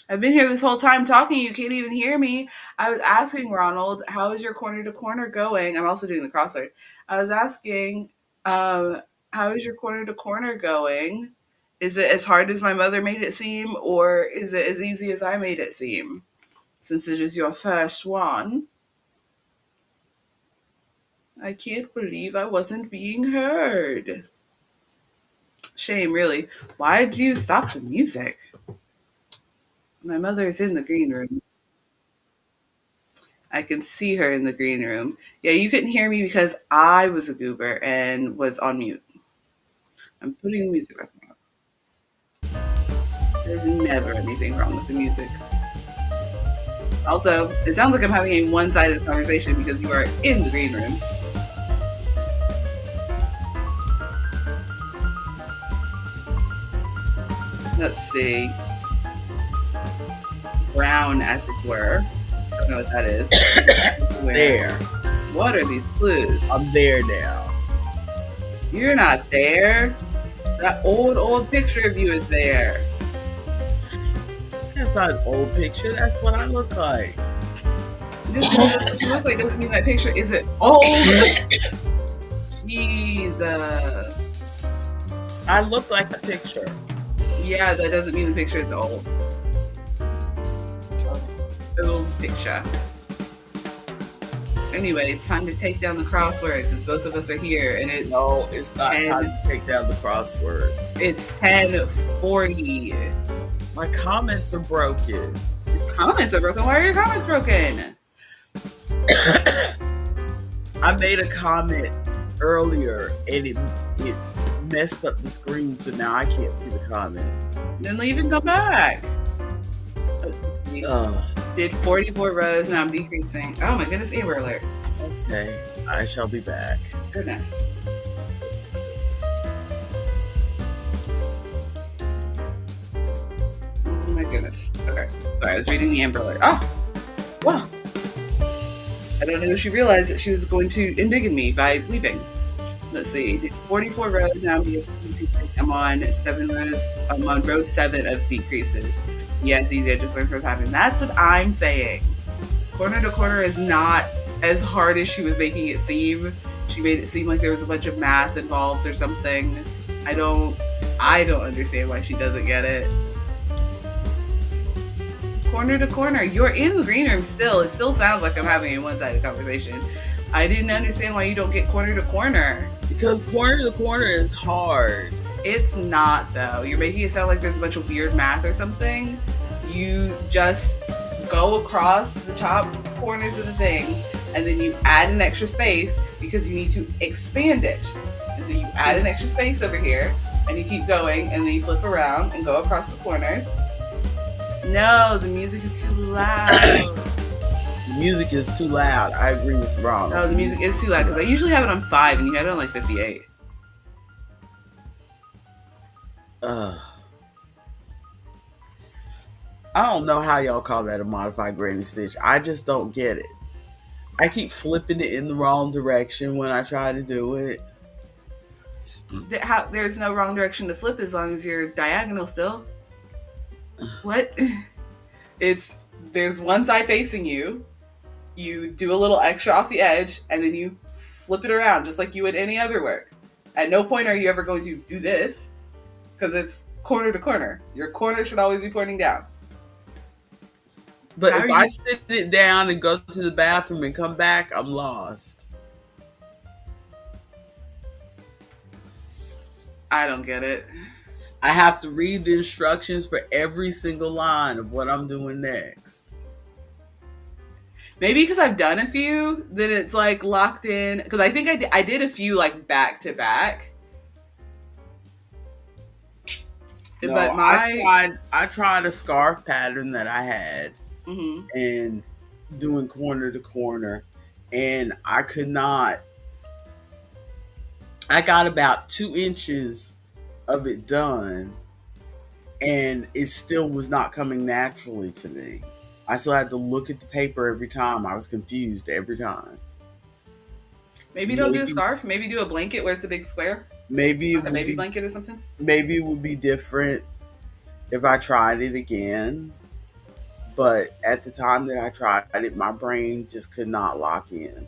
I've been here this whole time talking. You can't even hear me. I was asking Ronald, how is your corner to corner going? I'm also doing the crossword. I was asking, how is your corner to corner going? Is it as hard as my mother made it seem, or is it as easy as I made it seem? Since it is your first one, I can't believe I wasn't being heard. Shame, really. Why did you stop the music? My mother is in the green room. I can see her in the green room. Yeah, you couldn't hear me because I was a goober and was on mute. I'm putting the music back on. There's never anything wrong with the music. Also, it sounds like I'm having a one sided conversation because you are in the green room. Let's see. Brown, as it were. I don't know what that is. There. What are these clues? I'm there now. You're not there. That old picture of you is there. That's not an old picture. That's what I look like. Just because that's what you look like doesn't mean that picture isn't old. Jesus. I look like the picture. Yeah, that doesn't mean the picture is old. Old picture. Anyway, it's time to take down the crosswords, and both of us are here, and it's No, it's not time to take down the crossword. It's 10:40. My comments are broken. Your comments are broken. Why are your comments broken? I made a comment earlier, and it messed up the screen, so now I can't see the comment. Then leave and come back. Let's see. Did 44 rows, now I'm decreasing. Oh my goodness, Amber Alert. Okay, I shall be back. Goodness. Oh my goodness. Okay, sorry, I was reading the Amber Alert. Oh, wow. I don't know if she realized that she was going to embiggen me by leaving. Let's see, did 44 rows, now I'm on 7 rows. I'm on row 7 of decreases. Yes, easy. I just learned from having. That's what I'm saying. Corner to corner is not as hard as she was making it seem. She made it seem like there was a bunch of math involved or something. I don't understand why she doesn't get it. Corner to corner. You're in the green room still. It still sounds like I'm having a one-sided conversation. I didn't understand why you don't get corner to corner. Because corner to corner is hard. It's not, though. You're making it sound like there's a bunch of weird math or something. You just go across the top corners of the things, and then you add an extra space because you need to expand it. And so you add an extra space over here, and you keep going, and then you flip around and go across the corners. No, the music is too loud. The music is too loud. I agree with Ron. No, the music is too loud because I usually have it on 5, and you had it on like 58. I don't know how y'all call that a modified granny stitch. I just don't get it. I keep flipping it in the wrong direction when I try to do it. There's no wrong direction to flip as long as you're diagonal still. What? There's one side facing you. You do a little extra off the edge, and then you flip it around just like you would any other work. At no point are you ever going to do this because it's corner to corner. Your corner should always be pointing down. But if I sit it down and go to the bathroom and come back, I'm lost. I don't get it. I have to read the instructions for every single line of what I'm doing next. Maybe because I've done a few, then it's like locked in. Because I think I did a few like back to back. No, but I tried a scarf pattern that I had, and doing corner to corner, and I could not. I got about 2 inches of it done, and it still was not coming naturally to me. I still had to look at the paper every time. I was confused every time. Maybe don't do a scarf. Maybe do a blanket where it's a big square. Maybe like a baby blanket or something. Maybe it would be different if I tried it again. But at the time that I tried it, my brain just could not lock in.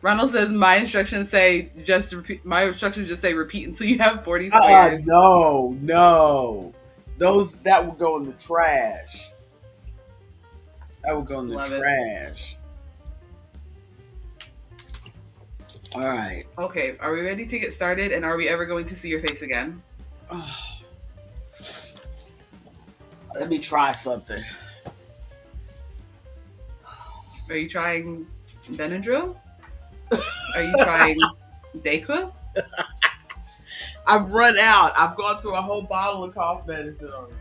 Ronald says my instructions say just repeat. My instructions just say repeat until you have 40 squares. No. That would go in the trash. That would go in the Love trash. All right. Okay, are we ready to get started? And are we ever going to see your face again? Let me try something. Are you trying Benadryl? Are you trying Dayquil? I've run out. I've gone through a whole bottle of cough medicine already.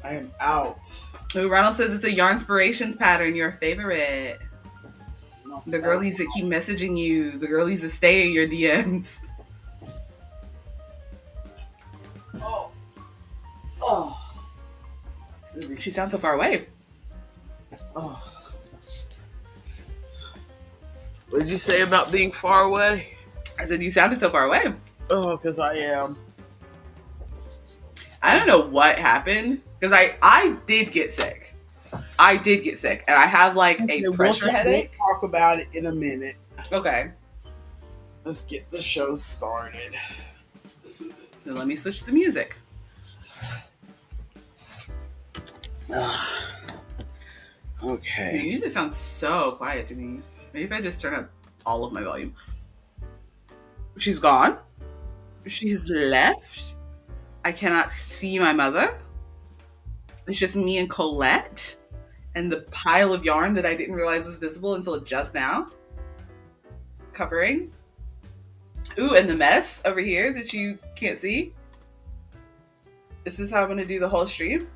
I am out. Ooh, Ronald says it's a Yarnspirations pattern, your favorite. The girlies that keep messaging you, the girlies that stay in your DMs. Oh. She sounds so far away. Oh. What did you say about being far away? I said you sounded so far away. Oh, because I am. I don't know what happened, because I did get sick. I did get sick, and I have like a pressure headache. We'll talk about it in a minute. Okay. Let's get the show started. Then let me switch the music. Okay. The music sounds so quiet to me. Maybe if I just turn up all of my volume. She's gone. She's left. I cannot see my mother. It's just me and Colette and the pile of yarn that I didn't realize was visible until just now. Covering. Ooh, and the mess over here that you can't see. This is how I'm going to do the whole stream.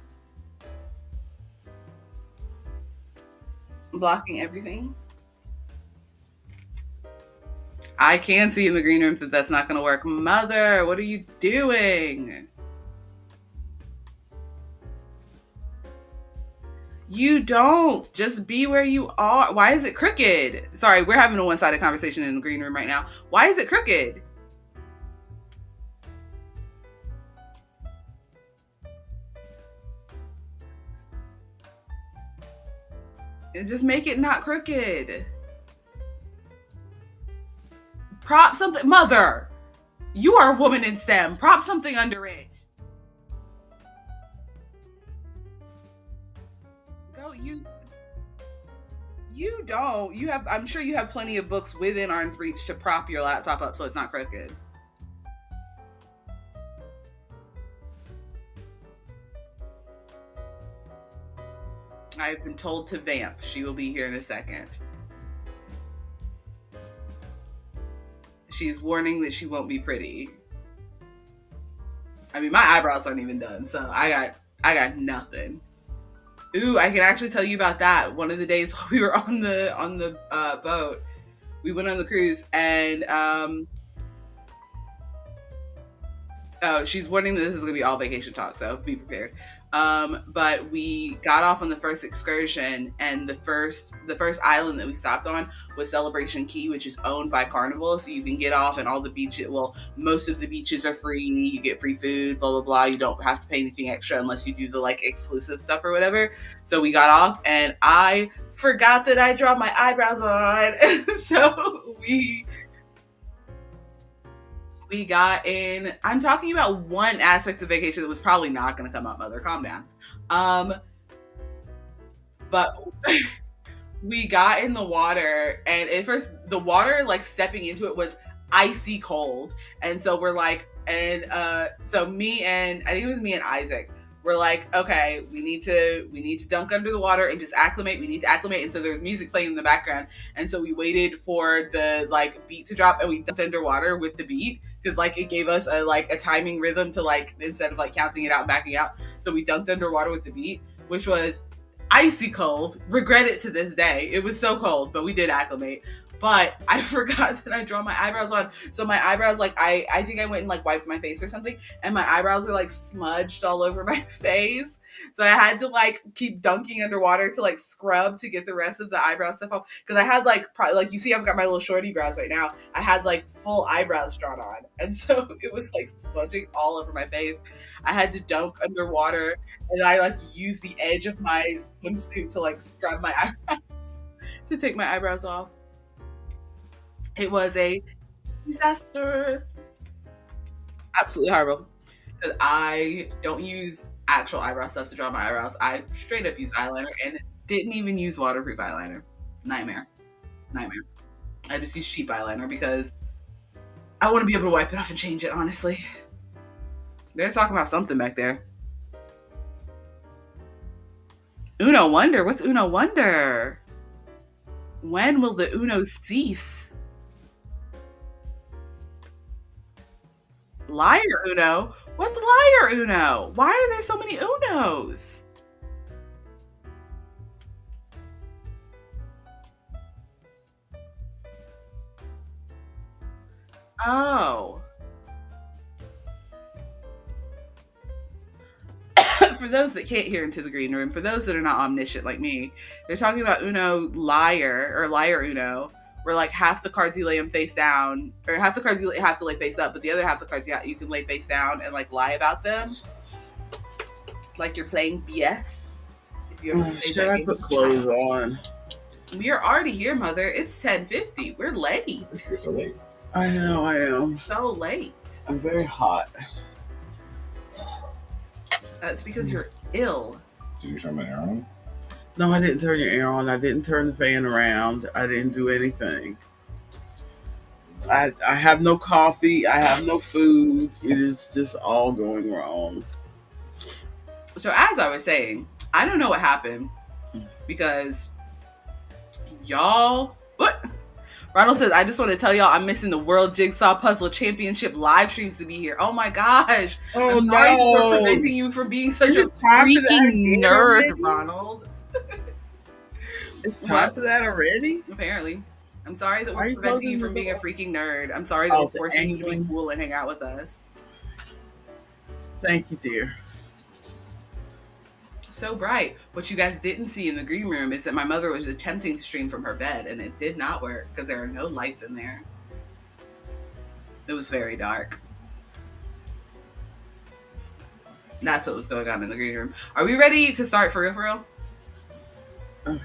Blocking everything. I can see in the green room that that's not going to work. Mother, what are you doing? You don't. Just be where you are. Why is it crooked? Sorry, we're having a one-sided conversation in the green room right now. Why is it crooked? Just make it not crooked. Prop something. Mother, you are a woman in STEM. Prop something under it. Go, you don't. You have. I'm sure you have plenty of books within arm's reach to prop your laptop up so it's not crooked. I've been told to vamp. She will be here in a second. She's warning that she won't be pretty. I mean, my eyebrows aren't even done, so I got nothing. Ooh, I can actually tell you about that. One of the days we were on the boat, we went on the cruise, and she's warning that this is going to be all vacation talk, so be prepared. But we got off on the first excursion, and the first island that we stopped on was Celebration Key, which is owned by Carnival. So you can get off, and all the beaches, well, most of the beaches are free. You get free food, blah, blah, blah. You don't have to pay anything extra unless you do the like exclusive stuff or whatever. So we got off, and I forgot that I dropped my eyebrows on. So we got in. I'm talking about one aspect of vacation that was probably not going to come up, Mother. Calm down. But we got in the water, and at first the water, like stepping into it, was icy cold. And so we're like, and so me and I think it was me and Isaac. We're like, okay, we need to dunk under the water and just acclimate. We need to acclimate. And so there was music playing in the background. And so we waited for the like beat to drop, and we dunked underwater with the beat, because like it gave us a timing rhythm to like, instead of like counting it out and backing out. So we dunked underwater with the beat, which was icy cold. Regret it to this day. It was so cold, but we did acclimate. But I forgot that I draw my eyebrows on. So my eyebrows, like I think I went and like wiped my face or something, and my eyebrows were like smudged all over my face. So I had to like keep dunking underwater to like scrub to get the rest of the eyebrow stuff off. Because I had like probably like you see I've got my little shorty brows right now. I had like full eyebrows drawn on, and so it was like smudging all over my face. I had to dunk underwater, and I like used the edge of my swimsuit to like scrub my eyebrows to take my eyebrows off. It was a disaster. Absolutely horrible. 'Cause I don't use actual eyebrow stuff to draw my eyebrows. I straight up use eyeliner and didn't even use waterproof eyeliner. Nightmare. Nightmare. I just use cheap eyeliner because I want to be able to wipe it off and change it, honestly. They're talking about something back there. Uno Wonder? What's Uno Wonder? When will the Uno cease? Liar Uno? What's Liar Uno? Why are there so many Unos? Oh. For those that can't hear into the green room, for those that are not omniscient like me, they're talking about Uno Liar or Liar Uno, where like half the cards you lay them face down, or half the cards you have to lay face up, but the other half the cards you can lay face down and like lie about them, like you're playing BS. If you ever played Should that I game put as a clothes child. on? We are already here, Mother. It's 10:50. We're late. You're so late. I know I am. So late. I'm very hot. That's because you're ill. Did you turn my air on? No, I didn't turn your air on. I didn't turn the fan around. I didn't do anything. I have no coffee. I have no food. It is just all going wrong. So as I was saying, I don't know what happened because y'all. What? Ronald says, I just want to tell y'all I'm missing the World Jigsaw Puzzle Championship live streams to be here. Oh my gosh. Oh, I'm sorry no. for preventing you from being such Is a it time for that freaking again nerd, already? Ronald. It's time for that already? Apparently. I'm sorry that Why are we're you preventing you closing from the being a door? freaking nerd. I'm sorry that Oh, we're the forcing you to be angling. cool and hang out with us. Thank you, dear. So bright. What you guys didn't see in the green room is that my mother was attempting to stream from her bed and it did not work because there are no lights in there. It was very dark. That's what was going on in the green room. Are we ready to start for real, for real? Okay.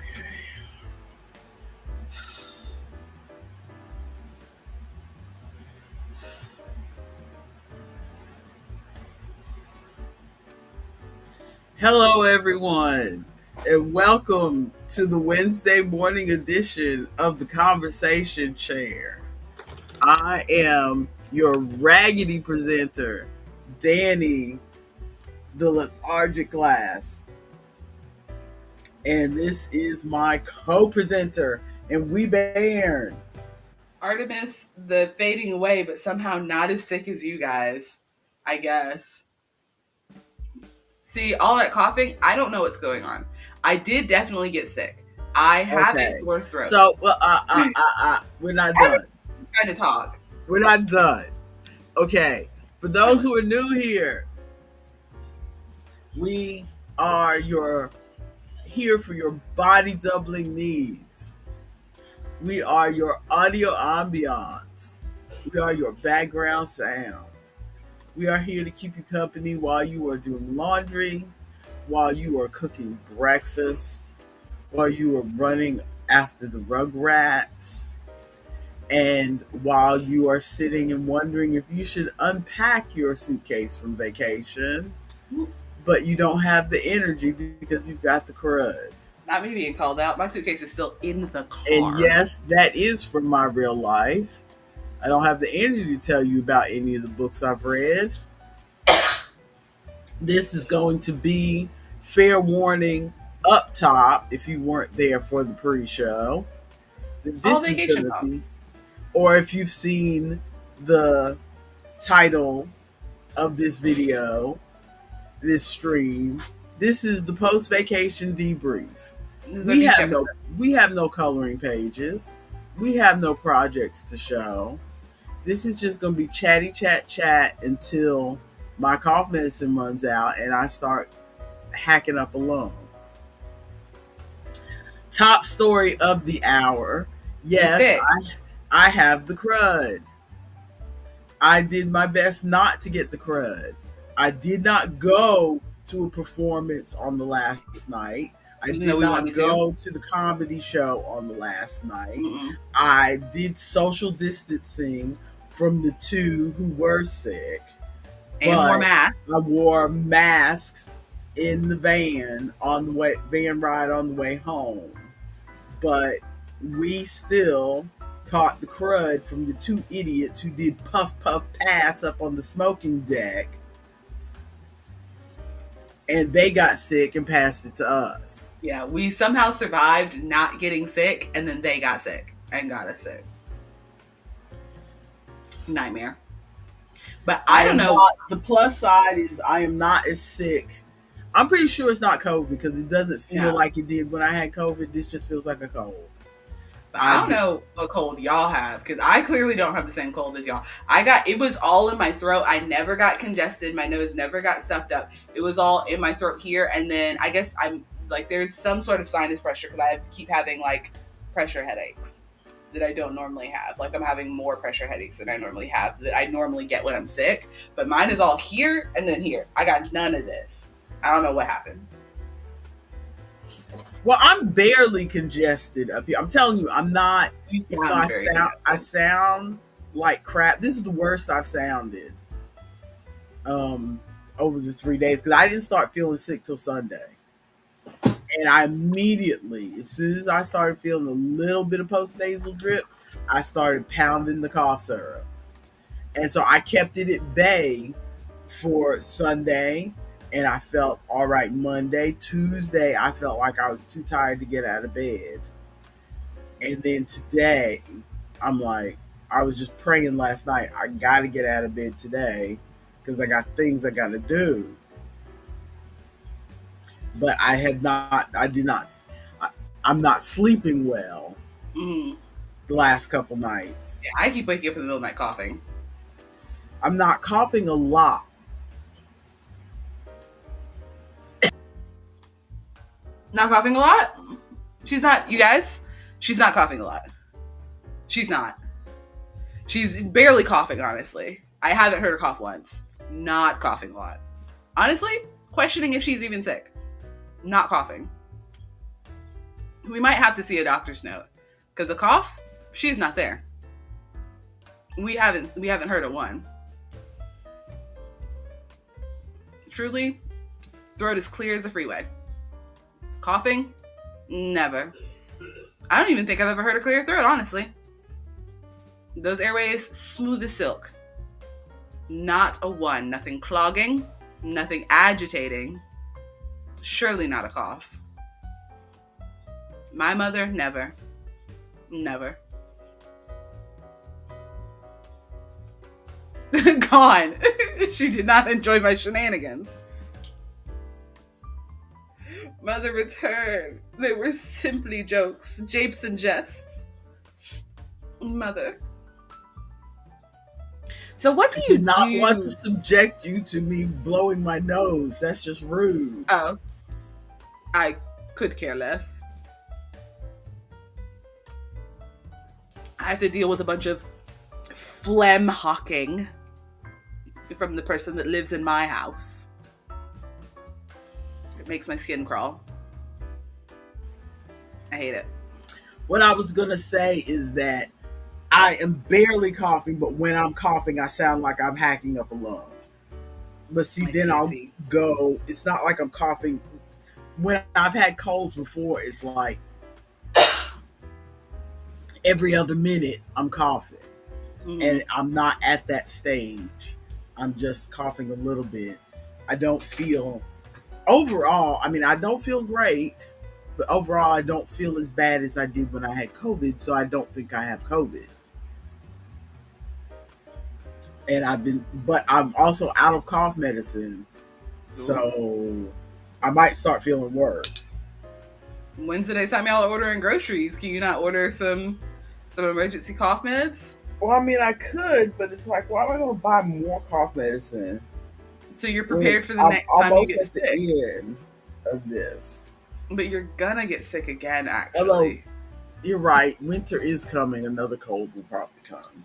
Hello, everyone, and welcome to the Wednesday morning edition of the Conversation Chair. I am your raggedy presenter, Dani, the lethargic glass. And this is my co-presenter, and we Bairn. Artemis, the fading away, but somehow not as sick as you guys, I guess. See, all that coughing, I don't know what's going on. I did definitely get sick. I have a sore throat. So, we're not done. Trying to talk. We're not done. Okay. For those who are new here, we are here for your body doubling needs. We are your audio ambiance. We are your background sound. We are here to keep you company while you are doing laundry, while you are cooking breakfast, while you are running after the Rugrats, and while you are sitting and wondering if you should unpack your suitcase from vacation, but you don't have the energy because you've got the crud. Not me being called out. My suitcase is still in the car. And yes, that is from my real life. I don't have the energy to tell you about any of the books I've read. This is going to be fair warning up top if you weren't there for the pre-show. This is going to be, or if you've seen the title of this video, this stream, this is the post-vacation debrief. We have no coloring pages. we have no projects to show. This is just going to be chatty chat until my cough medicine runs out and I start hacking up alone. Top story of the hour. Yes, I have the crud. I did my best not to get the crud. I did not go to a performance on the last night. I did not go to the comedy show on the last night. Mm-mm. I did social distancing from the two who were sick. And wore masks. I wore masks in the van ride on the way home. But we still caught the crud from the two idiots who did puff pass up on the smoking deck. And they got sick and passed it to us. Yeah, we somehow survived not getting sick, and then they got sick and got us sick. Nightmare. But I don't know. The plus side is I am not as sick. I'm pretty sure it's not COVID because it doesn't feel like it did when I had COVID. This just feels like a cold. But I don't know what cold y'all have because I clearly don't have the same cold as y'all. It was all in my throat. I never got congested. My nose never got stuffed up. It was all in my throat here. And then I guess I'm like, there's some sort of sinus pressure because I keep having like pressure headaches that I don't normally have. Like I'm having more pressure headaches than I normally have that I normally get when I'm sick. But mine is all here and then here. I got none of this. I don't know what happened. Well, I'm barely congested up here. I'm telling you, I'm not. I sound like crap. This is the worst I've sounded over the 3 days because I didn't start feeling sick till Sunday. And I immediately, as soon as I started feeling a little bit of post-nasal drip, I started pounding the cough syrup. And so I kept it at bay for Sunday. And I felt all right Monday. Tuesday, I felt like I was too tired to get out of bed. And then today, I'm like, I was just praying last night. I got to get out of bed today because I got things I got to do. But I'm not sleeping well the last couple nights. Yeah, I keep waking up in the middle of the night coughing. I'm not coughing a lot. Not coughing a lot? She's not, you guys. She's not coughing a lot. She's not. She's barely coughing, honestly. I haven't heard her cough once. Not coughing a lot. Honestly, questioning if she's even sick. Not coughing. We might have to see a doctor's note. Because the cough, she's not there. We haven't heard of one. Truly, throat is clear as a freeway. Coughing? Never. I don't even think I've ever heard a clear throat, honestly. Those airways, smooth as silk. Not a one. Nothing clogging. Nothing agitating. Surely not a cough. My mother, never. Never. Gone. She did not enjoy my shenanigans. Mother returned. They were simply jokes, japes and jests. Mother. So what do you do? I not want to subject you to me blowing my nose. That's just rude. Oh. I could care less. I have to deal with a bunch of phlegm hawking from the person that lives in my house. It makes my skin crawl. I hate it. What I was going to say is that I am barely coughing, but when I'm coughing, I sound like I'm hacking up a lung. But see, then I'll go, it's not like I'm coughing. When I've had colds before, it's like every other minute I'm coughing. And I'm not at that stage. I'm just coughing a little bit. I don't feel... Overall, I mean, I don't feel great, but overall, I don't feel as bad as I did when I had COVID, so I don't think I have COVID. And but I'm also out of cough medicine, so I might start feeling worse. When's the next time y'all are ordering groceries? Can you not order some Some emergency cough meds. Well, I mean, I could, but it's like, why am I going to buy more cough medicine So you're when prepared for the I'm next time you almost get at the sick. end of this? But you're gonna get sick again, Although, actually. you're right, winter is coming. Another cold will probably come.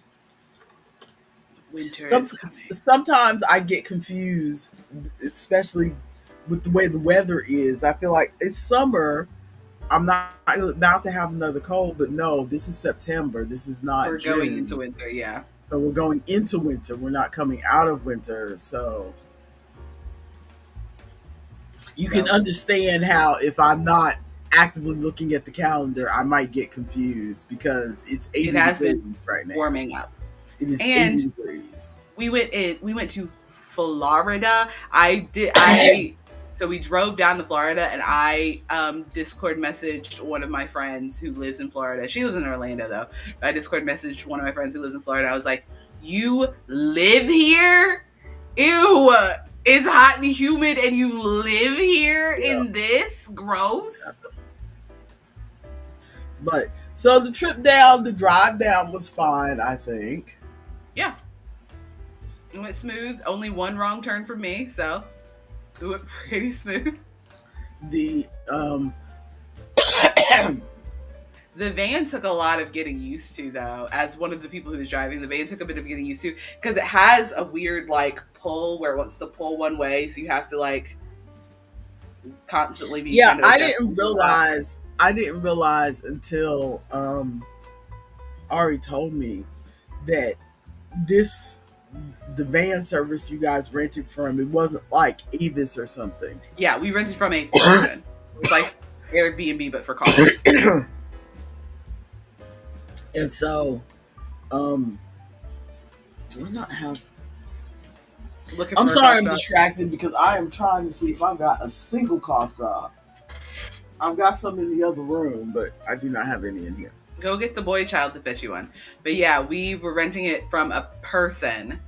Winter Some, is coming. sometimes I get confused, especially with the way the weather is. I feel like it's summer. I'm not about to have another cold, but no, this is September. This is not We're going into June. winter, yeah. So we're going into winter. We're not coming out of winter. So you can So understand how if I'm not actively looking at the calendar, I might get confused because it's it 80 has degrees been right now. warming up. It is 80 And degrees. we went to Florida. So we drove down to Florida, and I Discord messaged one of my friends who lives in Florida. She lives in Orlando though. I Discord messaged one of my friends who lives in Florida. I was like, "You live here? Ew! It's hot and humid, and you live here Yeah. in this? Gross." But so the drive down was fine, I think. Yeah, it went smooth. Only one wrong turn for me, so it went pretty smooth. The The van took a lot of getting used to, though. As one of the people who was driving, the van took a bit of getting used to because it has a weird like pull where it wants to pull one way, so you have to like constantly be yeah, kind of adjusting to that. I didn't realize until Ari told me that this the van service you guys rented from, it wasn't like Avis or something. Yeah, we rented from a person. It was like Airbnb, but for cars. And so do I not have Looking I'm for a sorry cough I'm drop. distracted because I am trying to see if I got a single cough drop. I've got some in the other room, but I do not have any in here. Go get the boy child to fetch you one. But yeah, we were renting it from a person.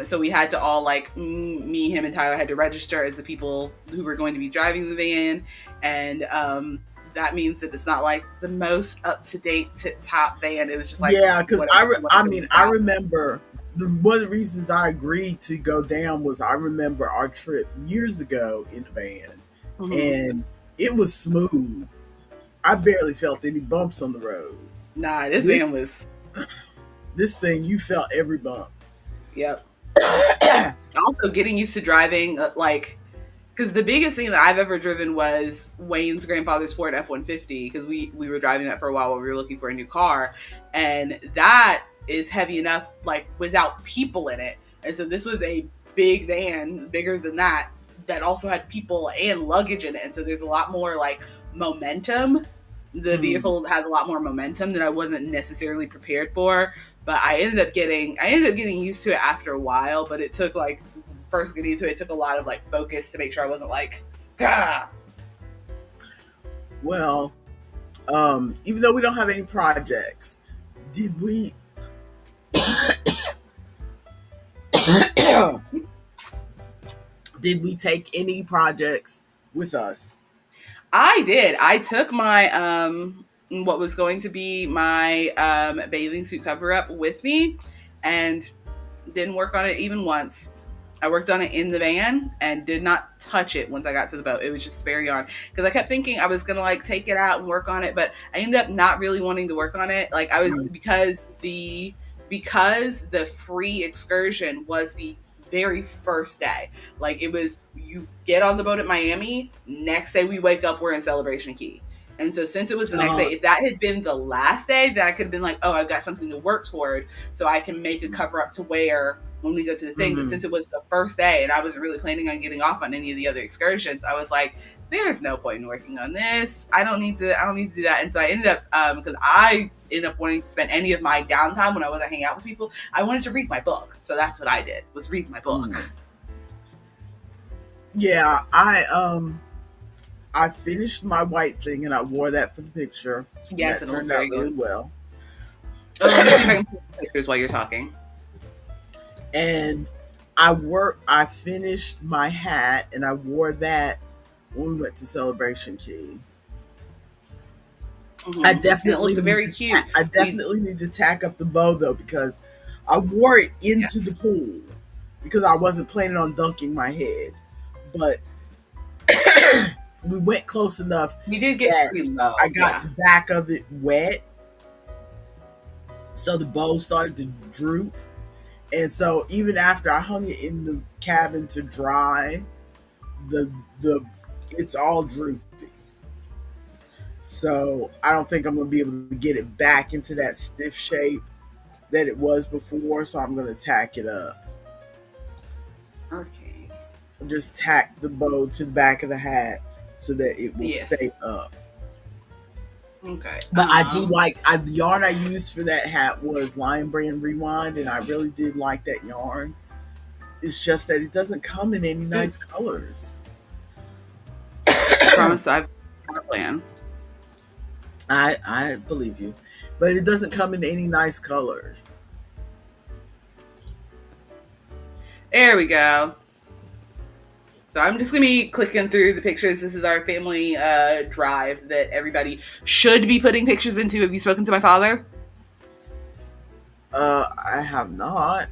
So we had to all like me, him, and Tyler had to register as the people who were going to be driving the van, and that means that it's not like the most up to date, tip top van. It was just like Yeah, because whatever I remember one of the reasons I agreed to go down was I remember our trip years ago in the van, and it was smooth. I barely felt any bumps on the road. Nah, this van was. This thing, you felt every bump. Yep. Also, getting used to driving like. Because the biggest thing that I've ever driven was Wayne's grandfather's Ford F-150, because we were driving that for a while we were looking for a new car, and that is heavy enough like without people in it. And so this was a big van, bigger than that also had people and luggage in it, and so there's a lot more like momentum. The vehicle has a lot more momentum that I wasn't necessarily prepared for, but I ended up getting used to it after a while. But it took like first getting into it took a lot of like focus to make sure I wasn't like, gah. Well, even though we don't have any projects, did we did we take any projects with us? I did. I took my what was going to be my bathing suit cover up with me, and didn't work on it even once. I worked on it in the van and did not touch it once I got to the boat. It was just spare yarn because I kept thinking I was gonna like take it out and work on it, but I ended up not really wanting to work on it. Like I was because the free excursion was the very first day. Like it was, you get on the boat at Miami, next day we wake up, we're in Celebration Key. And so since it was the next day, if that had been the last day, then I could have been like, oh, I've got something to work toward so I can make a cover up to wear when we go to the thing. But since it was the first day and I wasn't really planning on getting off on any of the other excursions, I was like, there's no point in working on this. I don't need to do that. And so I ended up, because I ended up wanting to spend any of my downtime when I wasn't hanging out with people, I wanted to read my book. So that's what I did, was read my book. Yeah, I finished my white thing and I wore that for the picture. Yes, that it looked turned very out really good. well. Oh, let me see if I can put pictures while you're talking. And I finished my hat and I wore that when we went to Celebration Key. I And it definitely looked need very to cute. I We definitely need to tack up the bow though, because I wore it into the yes, pool because I wasn't planning on dunking my head. But we went close enough we did get that pretty I low. got Yeah. the back of it wet, so the bow started to droop. And so even after I hung it in the cabin to dry, the the it's all droopy. So I don't think I'm gonna be able to get it back into that stiff shape that it was before. So I'm gonna tack it up. Okay. Just tack the bow to the back of the hat so that it will stay Yes. up. Okay. But I do like the yarn I used for that hat was Lion Brand Rewind, and I really did like that yarn. It's just that it doesn't come in any nice Oops. colors. I promise I've got a plan. I believe you, but it doesn't come in any nice colors. There we go. So I'm just gonna be clicking through the pictures. This is our family drive that everybody should be putting pictures into. Have you spoken to my father? I have not.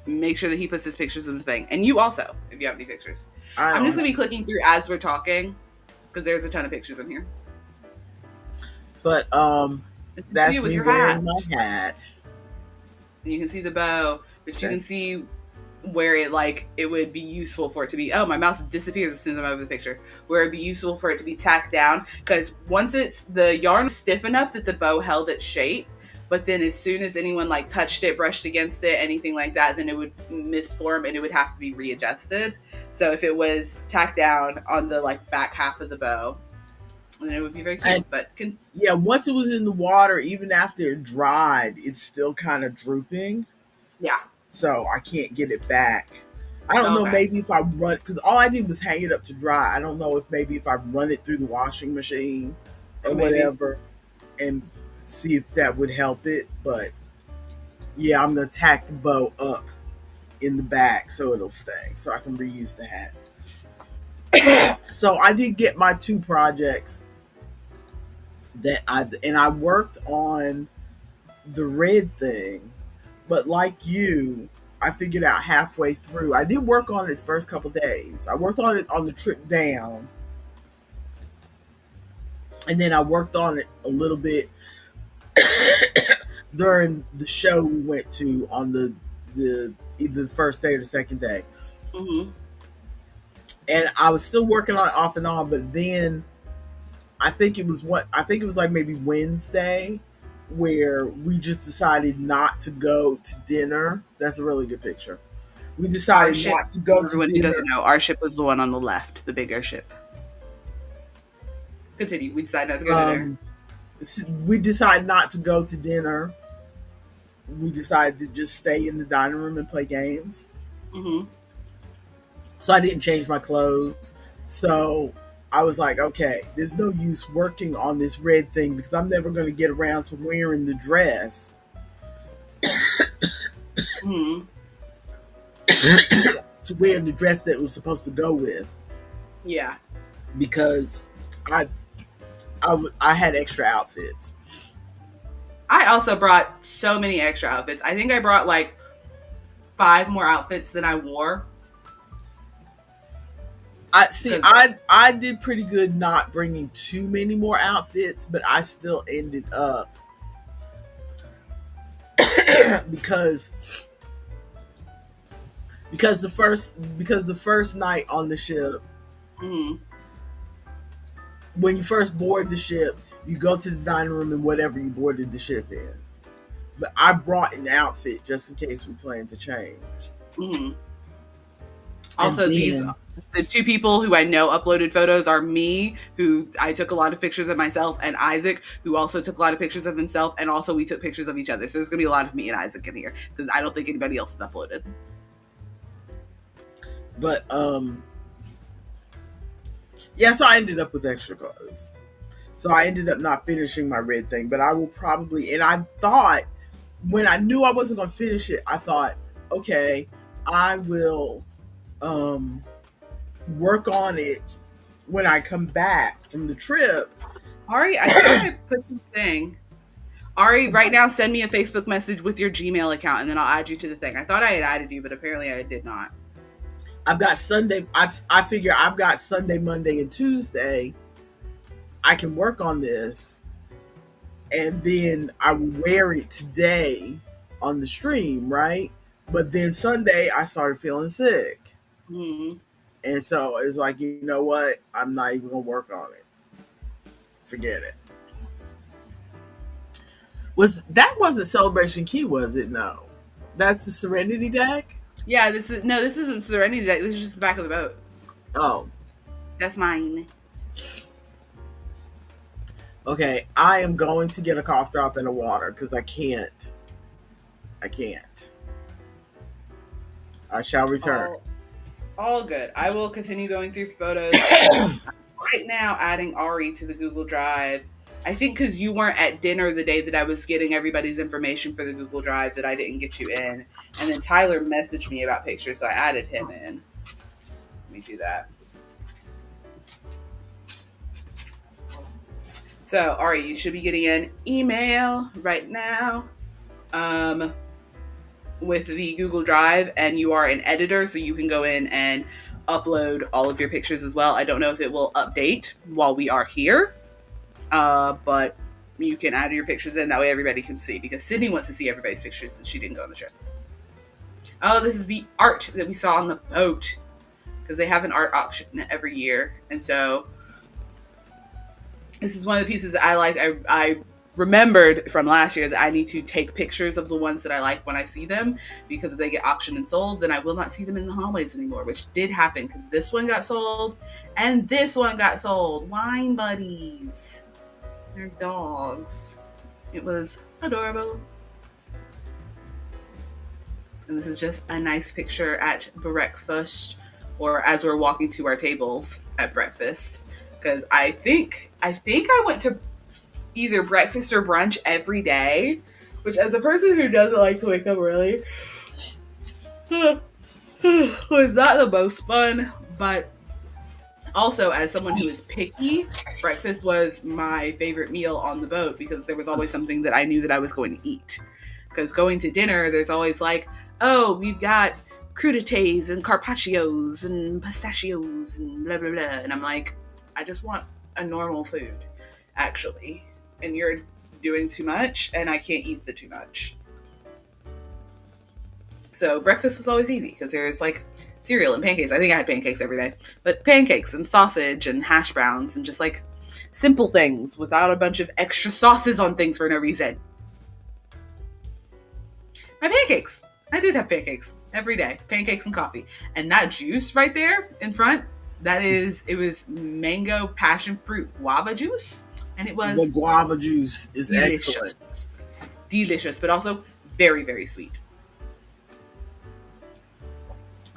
Make sure that he puts his pictures in the thing, and you also, if you have any pictures. I I'm don't just gonna have, be clicking through as we're talking because there's a ton of pictures in here. but It's that's you with me your hat. wearing my hat. And you can see the bow, but you Okay. can see where it would be useful for it to be. Oh, my mouse disappears as soon as I'm over the picture. Where it'd be useful for it to be tacked down, because once the yarn is stiff enough that the bow held its shape, but then as soon as anyone touched it, brushed against it, anything like that, then it would misform and it would have to be readjusted. So if it was tacked down on the back half of the bow, then it would be very cute. And But yeah, once it was in the water, even after it dried, it's still kind of drooping. yeah, So I can't get it back. I don't know, okay, maybe if I run, because all I did was hang it up to dry. I don't know if maybe if I run it through the washing machine or maybe. whatever and see if that would help it. But yeah, I'm going to tack the bow up in the back so it'll stay, so I can reuse the hat. So I did get my two projects and I worked on the red thing, but like you, I figured out halfway through. I did work on it the first couple days. I worked on it on the trip down, and then I worked on it a little bit during the show we went to on the either the first day or the second day. Mm-hmm. And I was still working on it off and on, but then I think it was like maybe Wednesday where we just decided not to go to dinner. That's a really good picture. We Our decided ship, not to go for to everyone who dinner. doesn't know, our ship was the one on the left, the bigger ship. Continue. We decided not to go to dinner. We decided not to go to dinner. We decided to just stay in the dining room and play games. Mm-hmm. So I didn't change my clothes. So I was like, okay, there's no use working on this red thing because I'm never going to get around to wearing the dress. Mm-hmm. To wear the dress that it was supposed to go with. Yeah. Because I had extra outfits. I also brought so many extra outfits. I think I brought 5 more outfits than I wore. I did pretty good not bringing too many more outfits, but I still ended up because the first night on the ship, Mm-hmm. when you first board the ship, you go to the dining room and whatever you boarded the ship in. But I brought an outfit just in case we planned to change. Mm-hmm. Also, then, the 2 people who I know uploaded photos are me, who I took a lot of pictures of myself, and Isaac, who also took a lot of pictures of himself, and also we took pictures of each other. So there's going to be a lot of me and Isaac in here because I don't think anybody else is uploaded. But yeah, so I ended up with extra clothes. So I ended up not finishing my red thing, but I will probably, and I thought, when I knew I wasn't going to finish it, I thought, okay, I will work on it when I come back from the trip. Ari, I thought I put the thing. Ari, right now, send me a Facebook message with your Gmail account, and then I'll add you to the thing. I thought I had added you, but apparently I did not. I've got Sunday. I figure I've got Sunday, Monday, and Tuesday. I can work on this, and then I will wear it today on the stream, right? But then Sunday, I started feeling sick. Mm-hmm. And so it's like, you know what? I'm not even going to work on it. Forget it. Wasn't Celebration Key, was it? No. That's the Serenity deck? Yeah, this isn't Serenity deck. This is just the back of the boat. Oh. That's mine. Okay, I am going to get a cough drop and a water because I can't. I shall return. All good. I will continue going through photos. Right now, adding Ari to the Google Drive. I think because you weren't at dinner the day that I was getting everybody's information for the Google Drive that I didn't get you in. And then Tyler messaged me about pictures, so I added him in. Let me do that. So, Ari, you should be getting an email right now with the Google Drive, and you are an editor, so you can go in and upload all of your pictures as well. I don't know if it will update while we are here, but you can add your pictures in. That way everybody can see, because Sydney wants to see everybody's pictures and she didn't go on the trip. Oh, this is the art that we saw on the boat, because they have an art auction every year, and so this is one of the pieces that I like. I remembered from last year that I need to take pictures of the ones that I like when I see them, because if they get auctioned and sold, then I will not see them in the hallways anymore, which did happen because this one got sold and this one got sold. Wine buddies. They're dogs. It was adorable. And this is just a nice picture at breakfast, or as we're walking to our tables at breakfast. Because I think I went to either breakfast or brunch every day, which, as a person who doesn't like to wake up early, was not the most fun. But also, as someone who is picky, breakfast was my favorite meal on the boat, because there was always something that I knew that I was going to eat. Because going to dinner, there's always like, oh, we've got crudités and carpaccios and pistachios and blah, blah, blah. And I'm like, I just want a normal food, actually. And you're doing too much, and I can't eat the too much. So breakfast was always easy, because there's like cereal and pancakes. I think I had pancakes every day. But pancakes and sausage and hash browns and just like simple things without a bunch of extra sauces on things for no reason. My pancakes. I did have pancakes every day. Pancakes and coffee. And that juice right there in front, it was mango passion fruit guava juice. And it was... The guava juice is delicious. Excellent. Delicious, but also very, very sweet.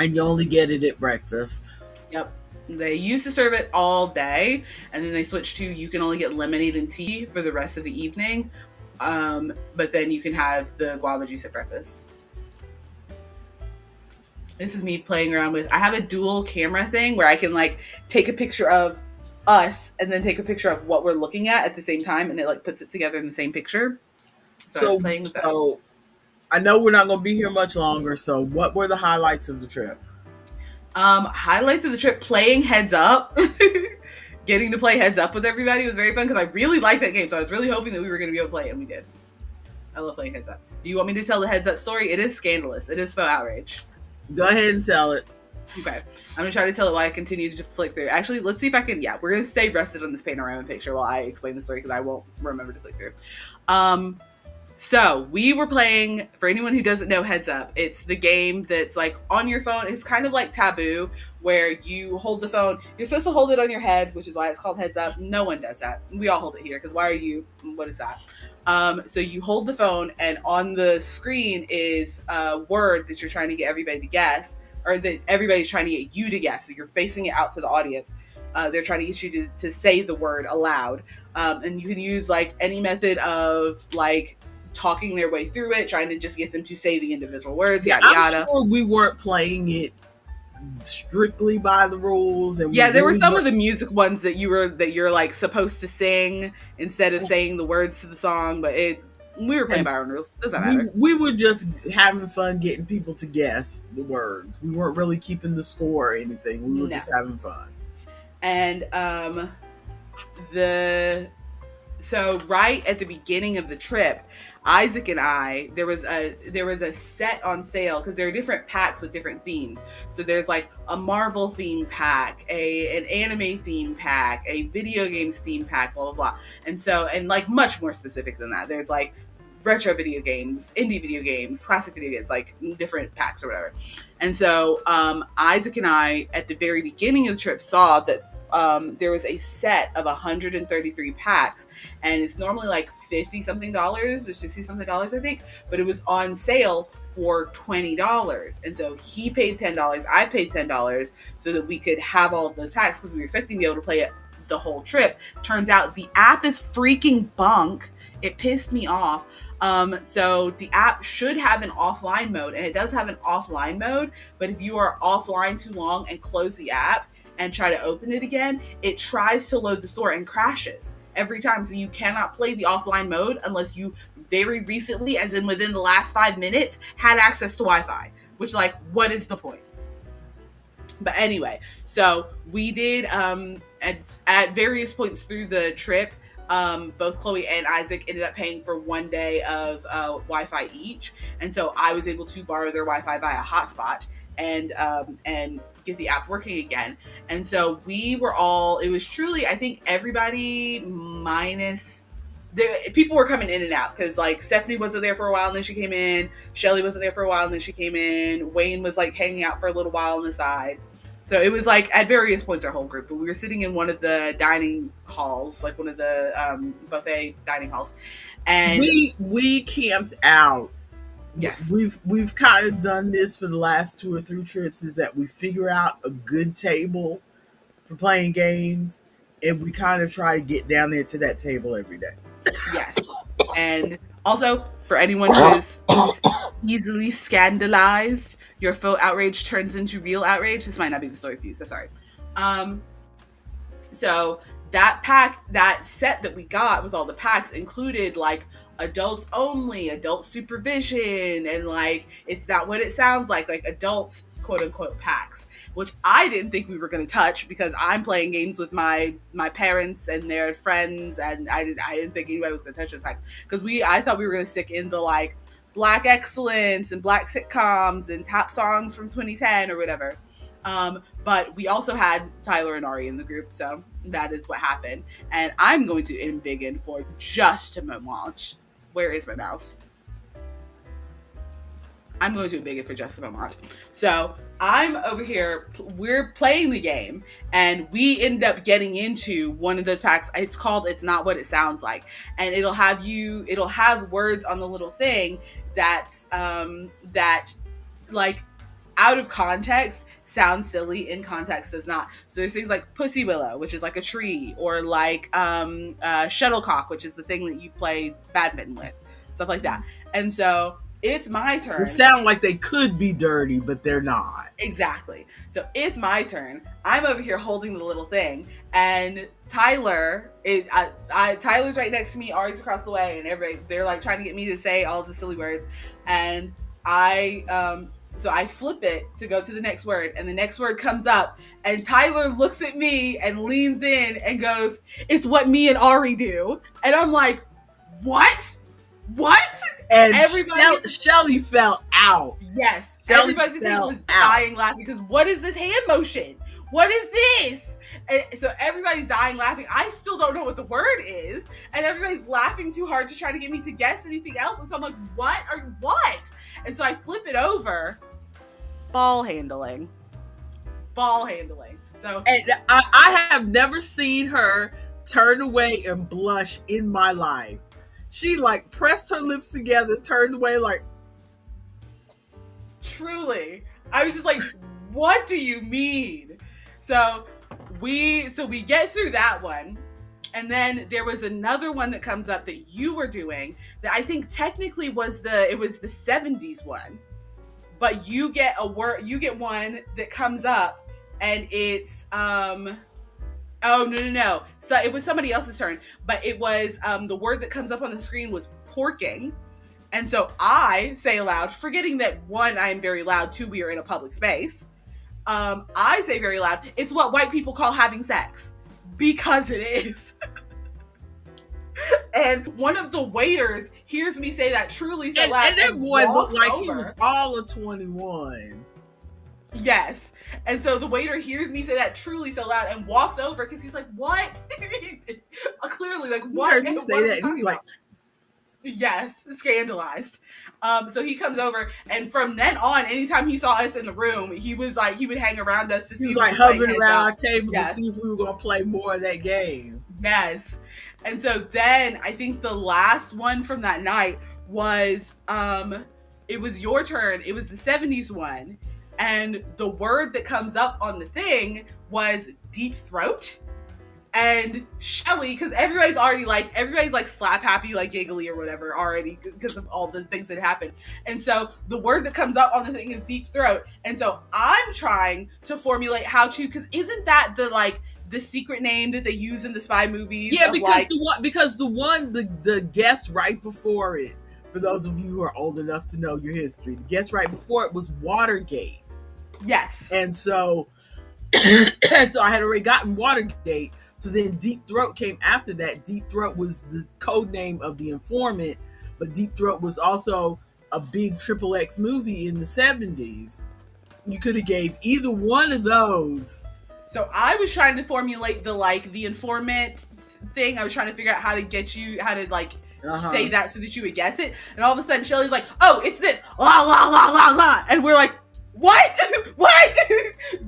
And you only get it at breakfast. Yep. They used to serve it all day, and then they switched to you can only get lemonade and tea for the rest of the evening. But then you can have the guava juice at breakfast. This is me playing around with... I have a dual camera thing where I can like take a picture of us and then take a picture of what we're looking at the same time, and it like puts it together in the same picture. So I was playing with that. So I know we're not going to be here much longer, so what were the highlights of the trip? Highlights of the trip, playing Heads Up. Getting to play Heads Up with everybody was very fun, because I really liked that game, so I was really hoping that we were going to be able to play it, and we did. I love playing Heads Up. Do you want me to tell the Heads Up story? It is scandalous. It is faux outrage. Go ahead and tell it. Okay. I'm going to try to tell it while I continue to flick through. Actually, let's see if I can... Yeah, we're going to stay rested on this panorama picture while I explain the story, because I won't remember to flick through. So we were playing, for anyone who doesn't know Heads Up, it's the game that's like on your phone. It's kind of like Taboo, where you hold the phone. You're supposed to hold it on your head, which is why it's called Heads Up. No one does that. We all hold it here, because why are you? What is that? So you hold the phone, and on the screen is a word that you're trying to get everybody to guess, or that everybody's trying to get you to guess. So you're facing it out to the audience. They're trying to get you to say the word aloud. And you can use like any method of like talking their way through it, trying to just get them to say the individual words, yada yada. I'm sure we weren't playing it strictly by the rules, and Yeah, there were some of the music ones that you're like supposed to sing instead of saying the words to the song, but we were playing by our own rules. Doesn't matter. We were just having fun getting people to guess the words. We weren't really keeping the score or anything. We were just having fun. And so right at the beginning of the trip, Isaac and I, there was a set on sale because there are different packs with different themes. So there's like a Marvel theme pack, an anime theme pack, a video games theme pack, blah blah blah. And so, and like much more specific than that, there's like retro video games, indie video games, classic video games, like different packs or whatever. And so Isaac and I, at the very beginning of the trip, saw that there was a set of 133 packs, and it's normally like $50 something or $60 something, I think, but it was on sale for $20. And so he paid $10, I paid $10 so that we could have all of those packs because we were expecting to be able to play it the whole trip. Turns out the app is freaking bunk. It pissed me off. So the app should have an offline mode, and it does have an offline mode, but if you are offline too long and close the app and try to open it again, it tries to load the store and crashes every time. So you cannot play the offline mode unless you very recently, as in within the last 5 minutes, had access to Wi-Fi, which, like, what is the point? But anyway, so we did, at various points through the trip, both Chloe and Isaac ended up paying for 1 day of Wi-Fi each, and so I was able to borrow their Wi-Fi via hotspot and get the app working again. And so we were all, it was truly, I think everybody minus people were coming in and out because like Stephanie wasn't there for a while and then she came in, Shelly wasn't there for a while and then she came in, Wayne was like hanging out for a little while on the side. So it was like at various points our whole group, but we were sitting in one of the dining halls, like one of the buffet dining halls, and we camped out. Yes, we've kind of done this for the last 2 or 3 trips, is that we figure out a good table for playing games, and we kind of try to get down there to that table every day. Yes. And also, for anyone who is easily scandalized, your faux outrage turns into real outrage. This might not be the story for you, so sorry. So that set that we got with all the packs included like adults only, adult supervision, and like it's not what it sounds like adults quote unquote packs, which I didn't think we were going to touch because I'm playing games with my parents and their friends, and I didn't think anybody was going to touch those packs because I thought we were going to stick in the like Black Excellence and Black sitcoms and top songs from 2010 or whatever. But we also had Tyler and Ari in the group, so that is what happened. And I'm going to embiggen for just a moment. Where is my mouse? I'm going to embiggen for just a moment. So I'm over here, we're playing the game, and we end up getting into one of those packs. It's called It's Not What It Sounds Like. And it'll have words on the little thing that like out of context sounds silly, in context does not. So there's things like Pussy Willow, which is like a tree, or like shuttlecock, which is the thing that you play badminton with, stuff like that. And so it's my turn. They sound like they could be dirty, but they're not. Exactly. So it's my turn. I'm over here holding the little thing, and Tyler's right next to me, Ari's across the way, and they're like trying to get me to say all the silly words, and so I flip it to go to the next word, and the next word comes up, and Tyler looks at me and leans in and goes, "It's what me and Ari do." And I'm like, "What? What?" And everybody, Shelly fell out. Yes. Shelly everybody at the table is dying laughing because what is this hand motion? What is this? And so everybody's dying laughing. I still don't know what the word is, and everybody's laughing too hard to try to get me to guess anything else. And so I'm like, what? And so I flip it over. Ball handling. So and I have never seen her turn away and blush in my life. She like pressed her lips together, turned away like. Truly. I was just like, what do you mean? So we get through that one. And then there was another one that comes up that you were doing that I think technically was the 70s one. but you get a word. You get one that comes up, and it's Oh no. So it was somebody else's turn, but it was the word that comes up on the screen was porking. And so I say aloud, forgetting that one, I am very loud, two, we are in a public space. I say very loud, it's what white people call having sex. Because it is. And one of the waiters hears me say that truly so loud. And that boy looked like he was all of 21. Yes. And so the waiter hears me say that truly so loud and walks over because he's like, what? Clearly, like, what? Heard you say that. He's like, yes, scandalized. So he comes over, and from then on, anytime he saw us in the room, he was like, he would hang around us to see. He was like hovering around our table to see if we were going to play more of that game. Yes. And so then I think the last one from that night was, it was your turn. It was the 70s one. And the word that comes up on the thing was deep throat. And Shelly, because everybody's like slap happy, like giggly or whatever already because of all the things that happened. And so the word that comes up on the thing is deep throat. And so I'm trying to formulate how to, because isn't that the secret name that they use in the spy movies? Yeah, because the guest right before it, for those of you who are old enough to know your history, the guest right before it was Watergate. Yes. And so I had already gotten Watergate. So then Deep Throat came after that. Deep Throat was the code name of the informant, but Deep Throat was also a big XXX movie in the 70s. You could have gave either one of those. So I was trying to formulate the informant thing. I was trying to figure out how to get you, how to say that so that you would guess it. And all of a sudden Shelly's like, oh, it's this. La la la la la. And we're like, what? What?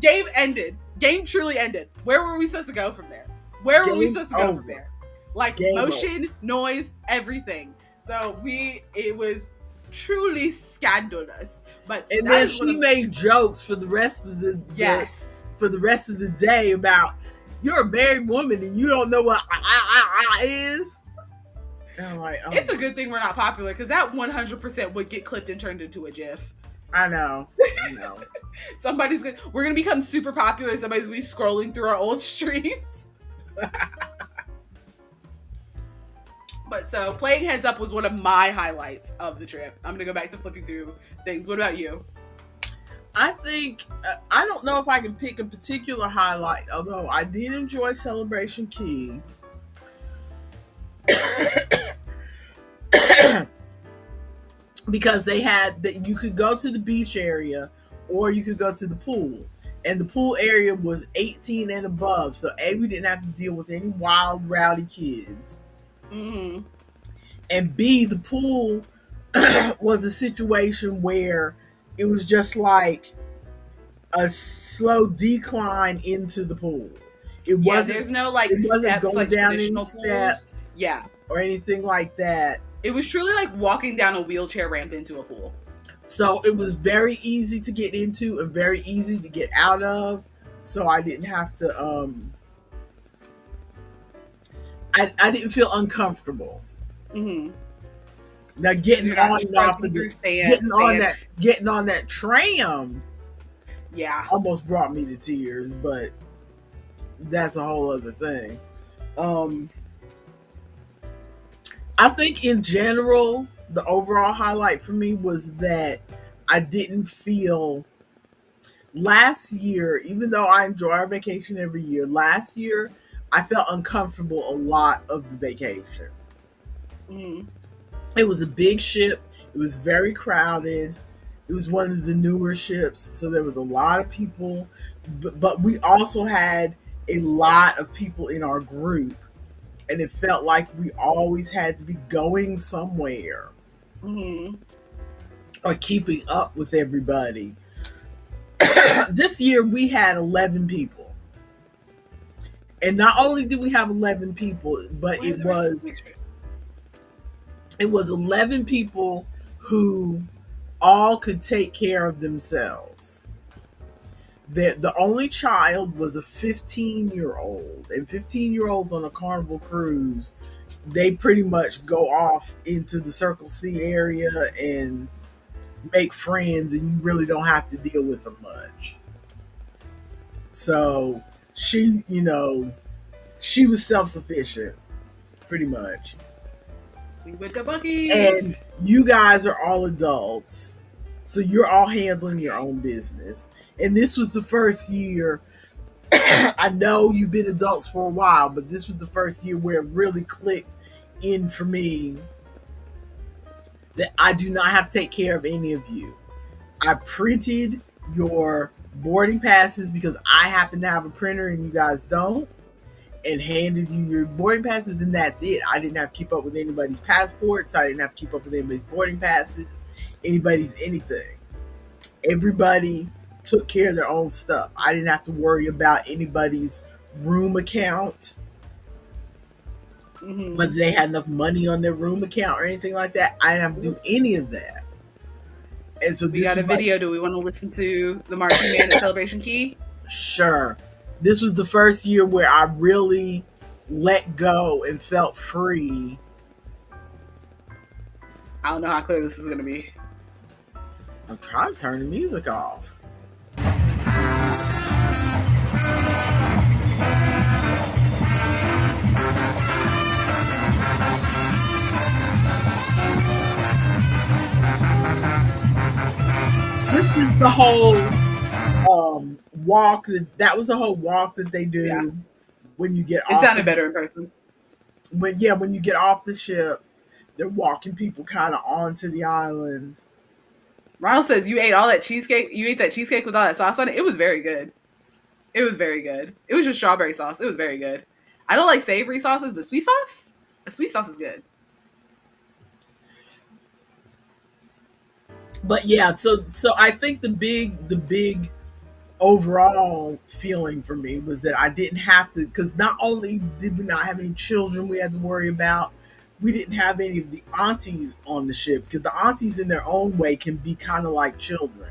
Game ended. Game truly ended. Where were we supposed to go from there? Where were we supposed to go from there? Like Game motion, over. Noise, everything. So it was truly scandalous. But and then she made jokes for the rest of the for the rest of the day about you're a married woman and you don't know what is. And I'm like, oh. It's a good thing we're not popular because that 100% would get clipped and turned into a GIF. I know. We're gonna become super popular. Somebody's gonna be scrolling through our old streams. But so playing Heads Up was one of my highlights of the trip. I'm gonna go back to flipping through things. What about you? I think I don't know if I can pick a particular highlight, although I did enjoy Celebration Key. Because they had that you could go to the beach area or you could go to the pool. And the pool area was 18 and above. So A, we didn't have to deal with any wild, rowdy kids. Mm-hmm. And B, the pool was a situation where it was just like a slow decline into the pool. It wasn't, there's no it wasn't steps, going down any pools. steps, or anything like that. It was truly like walking down a wheelchair ramp into a pool. So it was very easy to get into and very easy to get out of. So I didn't have to. I didn't feel uncomfortable. Mm-hmm. Now getting on and off of getting on that tram, almost brought me to tears. But that's a whole other thing. I think in general, the overall highlight for me was that I didn't feel last year, even though I enjoy our vacation every year, last year I felt uncomfortable a lot of the vacation. Mm-hmm. It was a big ship. It was very crowded. It was one of the newer ships, so there was a lot of people. But we also had a lot of people in our group, and it felt like we always had to be going somewhere. Mm-hmm. Or keeping up with everybody. This year we had 11 people. And not only did we have 11 people, but it was 11 people who all could take care of themselves. The only child was a 15-year-old. And 15-year-olds on a Carnival cruise, they pretty much go off into the Circle C area and make friends and you really don't have to deal with them much. So she was self sufficient pretty much. We went to And Buc-ee's. you guys are all adults. So you're all handling your own business. And this was the first year. I know you've been adults for a while, but this was the first year where it really clicked in for me that I do not have to take care of any of you. I printed your boarding passes because I happen to have a printer and you guys don't, and handed you your boarding passes, and that's it. I didn't have to keep up with anybody's passports. I didn't have to keep up with anybody's boarding passes, anybody's anything. Everybody took care of their own stuff. I didn't have to worry about anybody's room account, whether they had enough money on their room account or anything like that. I didn't have to do any of that. And so we got a video. Do we want to listen to the Marching Man at Celebration Key? Sure. This was the first year where I really let go and felt free. I don't know how clear this is going to be. I'm trying to turn the music off. This is the whole walk. That was the whole walk that they do when you get It off. sounded better in person. When you get off the ship, they're walking people kind of onto the island. Ronald says you ate all that cheesecake. You ate that cheesecake with all that sauce on it. It was very good. It was very good. It was just strawberry sauce. It was very good. I don't like savory sauces. The sweet sauce is good. But yeah, so I think the big overall feeling for me was that I didn't have to, because not only did we not have any children we had to worry about, we didn't have any of the aunties on the ship, because the aunties in their own way can be kind of like children,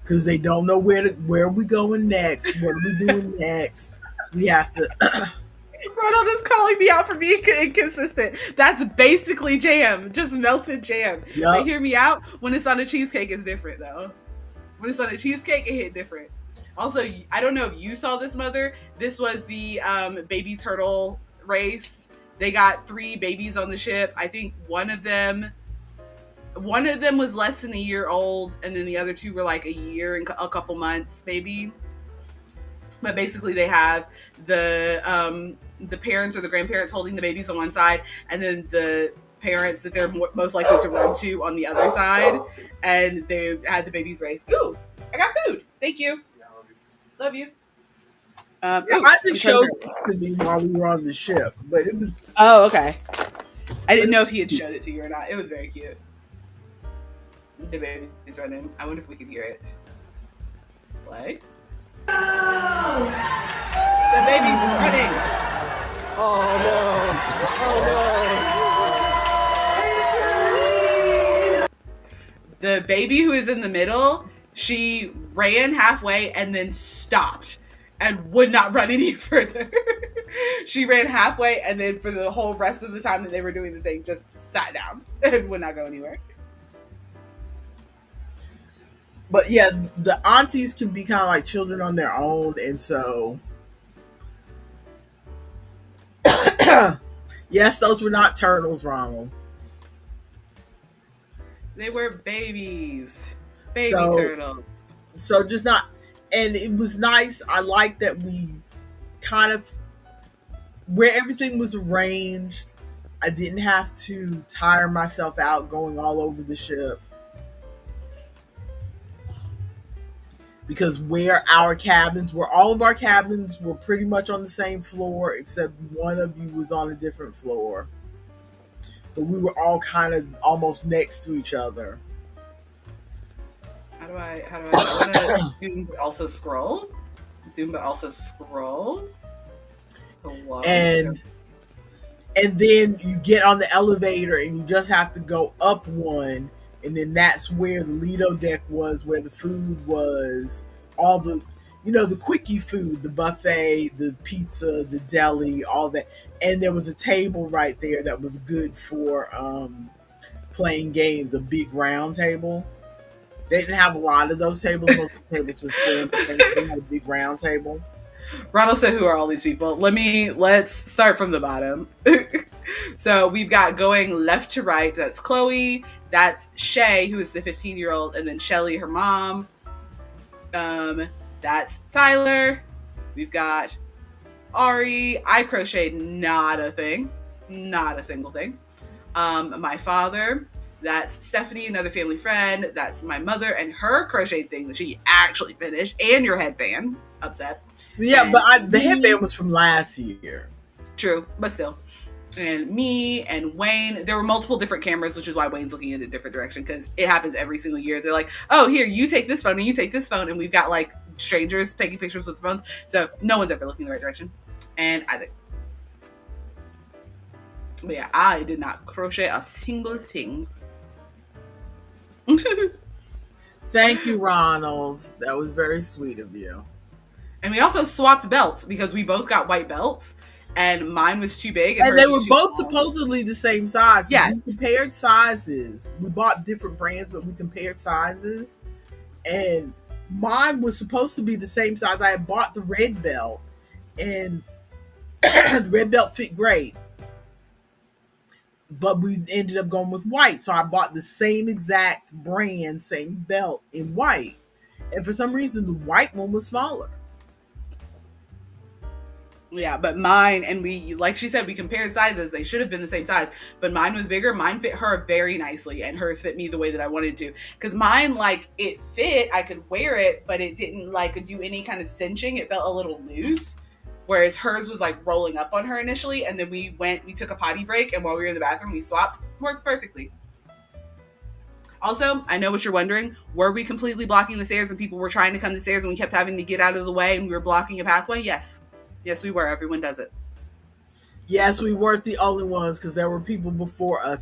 because they don't know where we going next, what are we doing next. We have to. Ronald is calling me out for being inconsistent. That's basically jam, just melted jam. Yep. They hear me out. When it's on a cheesecake, it's different though. When it's on a cheesecake, it hit different. Also, I don't know if you saw this, Mother. This was the baby turtle race. They got 3 babies on the ship. I think one of them was less than a year old, and then the other 2 were like a year and a couple months, maybe. But basically, they have the parents or the grandparents holding the babies on one side, and then the parents that they're most likely to run to on the other side, and they had the babies race. Ooh, I got food. Thank you. Love you. Isaac showed it to me while we were on the ship, but it was. Oh, okay. I didn't know if he had showed it to you or not. It was very cute. The baby's running. I wonder if we can hear it. Play. Oh! The baby's running. Oh no! The baby who is in the middle, she ran halfway and then stopped and would not run any further. She ran halfway and then for the whole rest of the time that they were doing the thing, just sat down and would not go anywhere. But yeah, the aunties can be kind of like children on their own, and so yes, those were not turtles, Ronald. They were babies. Baby turtles. So just not, and it was nice. I like that we kind of, where everything was arranged, I didn't have to tire myself out going all over the ship. Because where our cabins were, all of our cabins were pretty much on the same floor, except one of you was on a different floor. But we were all kind of almost next to each other. How do I want to zoom but also scroll? Zoom but also scroll. Hello. And then you get on the elevator and you just have to go up one, and then that's where the Lido deck was, where the food was, all the, the quickie food, the buffet, the pizza, the deli, all that. And there was a table right there that was good for playing games, a big round table. They didn't have a lot of those tables. Most of the tables were square. But they had a big round table. Ronald said, "Who are all these people?" Let's start from the bottom. So we've got going left to right. That's Chloe. That's Shay, who is the 15-year-old, and then Shelly, her mom. That's Tyler. We've got Ari. I crocheted not a thing, not a single thing. My father. That's Stephanie, another family friend. That's my mother and her crochet thing that she actually finished, and your headband. Upset. Yeah, And but the headband was from last year. True, but still. And me and Wayne, there were multiple different cameras, which is why Wayne's looking in a different direction, because it happens every single year. They're like, oh, here, you take this phone and you take this phone. And we've got like strangers taking pictures with the phones. So no one's ever looking in the right direction. And Isaac. But yeah, I did not crochet a single thing. Thank you, Ronald. That was very sweet of you. And we also swapped belts because we both got white belts. And mine was too big. And they were both supposedly the same size. Yeah. We compared sizes. We bought different brands, but we compared sizes. And mine was supposed to be the same size. I had bought the red belt. And the red belt fit great. But we ended up going with white. So I bought the same exact brand, same belt in white. And for some reason, the white one was smaller. Yeah, but mine, and we, like she said, we compared sizes. They should have been the same size, but mine was bigger. Mine fit her very nicely, and hers fit me the way that I wanted to. Because mine, like, it fit, I could wear it, but it didn't, like, do any kind of cinching. It felt a little loose. Whereas hers was, like, rolling up on her initially, and then we took a potty break, and while we were in the bathroom, we swapped. Worked perfectly. Also, I know what you're wondering. Were we completely blocking the stairs, and people were trying to come to the stairs, and we kept having to get out of the way, and we were blocking a pathway? Yes. Yes, we were. Everyone does it. Yes, we weren't the only ones because there were people before us.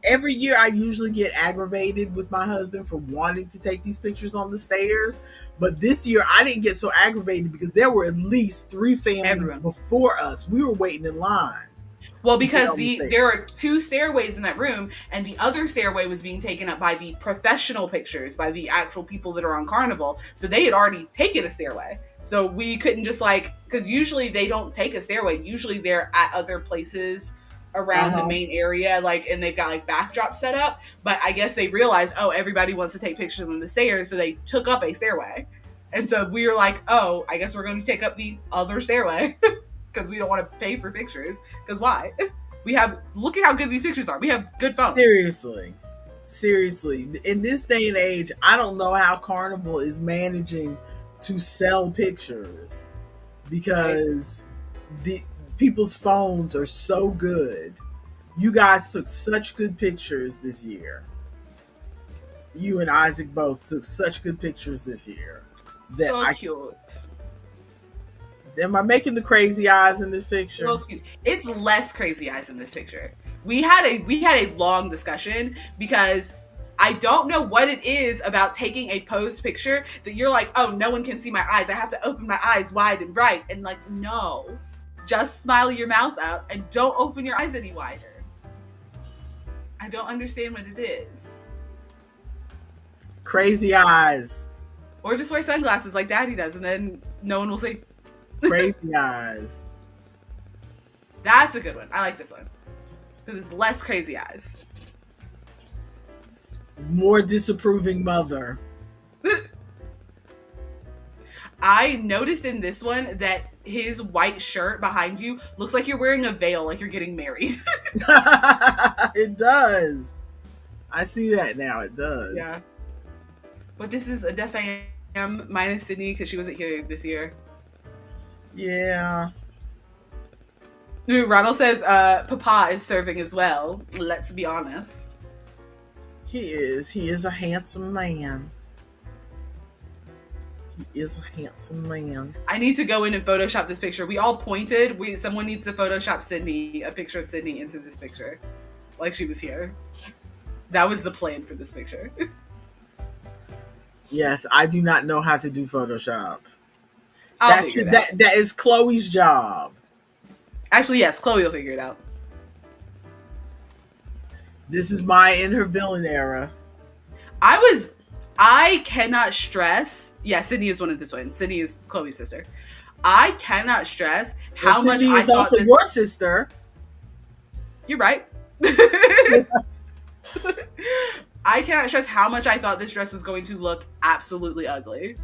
Every year I usually get aggravated with my husband for wanting to take these pictures on the stairs. But this year I didn't get so aggravated because there were at least 3 families before us. We were waiting in line. Well, because there are 2 stairways in that room, and the other stairway was being taken up by the professional pictures, by the actual people that are on Carnival. So they had already taken a stairway. So we couldn't just because usually they don't take a stairway. Usually they're at other places around the main area, and they've got backdrops set up. But I guess they realized, oh, everybody wants to take pictures on the stairs, so they took up a stairway. And so we were like, oh, I guess we're going to take up the other stairway because we don't want to pay for pictures. Because why? Look at how good these pictures are. We have good phones. Seriously. In this day and age, I don't know how Carnival is managing to sell pictures because the people's phones are so good. You guys took such good pictures this year. You and Isaac both took such good pictures this year. Cute. Am I making the crazy eyes in this picture? So cute. It's less crazy eyes in this picture. We had a long discussion because I don't know what it is about taking a posed picture that you're like, oh, no one can see my eyes. I have to open my eyes wide and bright. And no, just smile your mouth out and don't open your eyes any wider. I don't understand what it is. Crazy eyes. Or just wear sunglasses like Daddy does, and then no one will see. Crazy eyes. That's a good one. I like this one because it's less crazy eyes. More disapproving mother. I noticed in this one that his white shirt behind you looks like you're wearing a veil, like you're getting married. It does. I see that now. It does. Yeah. But this is a def am minus Sydney because she wasn't here this year. Yeah. Ronald says Papa is serving as well. Let's be honest. He is. He is a handsome man. He is a handsome man. I need to go in and Photoshop this picture. We all pointed. Someone needs to Photoshop Sydney, a picture of Sydney into this picture. Like she was here. That was the plan for this picture. Yes, I do not know how to do Photoshop. That is Chloe's job. Actually, yes, Chloe will figure it out. This is Maya in her villain era. I was I cannot stress. Yeah, Sydney is one of the twins. Sydney is Chloe's sister. I cannot stress how much Sydney I is thought also this. your sister. You're right. I cannot stress how much I thought this dress was going to look absolutely ugly.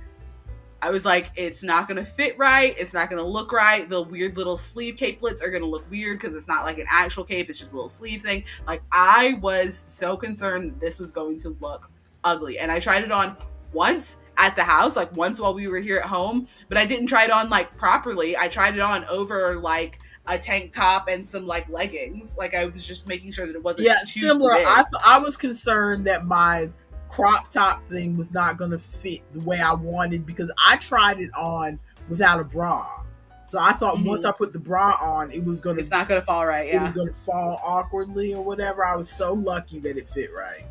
I was like, it's not going to fit right. It's not going to look right. The weird little sleeve capelets are going to look weird because it's not like an actual cape. It's just a little sleeve thing. Like, I was so concerned that this was going to look ugly. And I tried it on once at the house, like once while we were here at home, but I didn't try it on like properly. I tried it on over like a tank top and some like leggings. Like, I was just making sure that it wasn't too similar. big. I was concerned that my crop top thing was not going to fit the way I wanted because I tried it on without a bra. So I thought once I put the bra on, it was going to. It's not going to fall right. Yeah. It was going to fall awkwardly or whatever. I was so lucky that it fit right.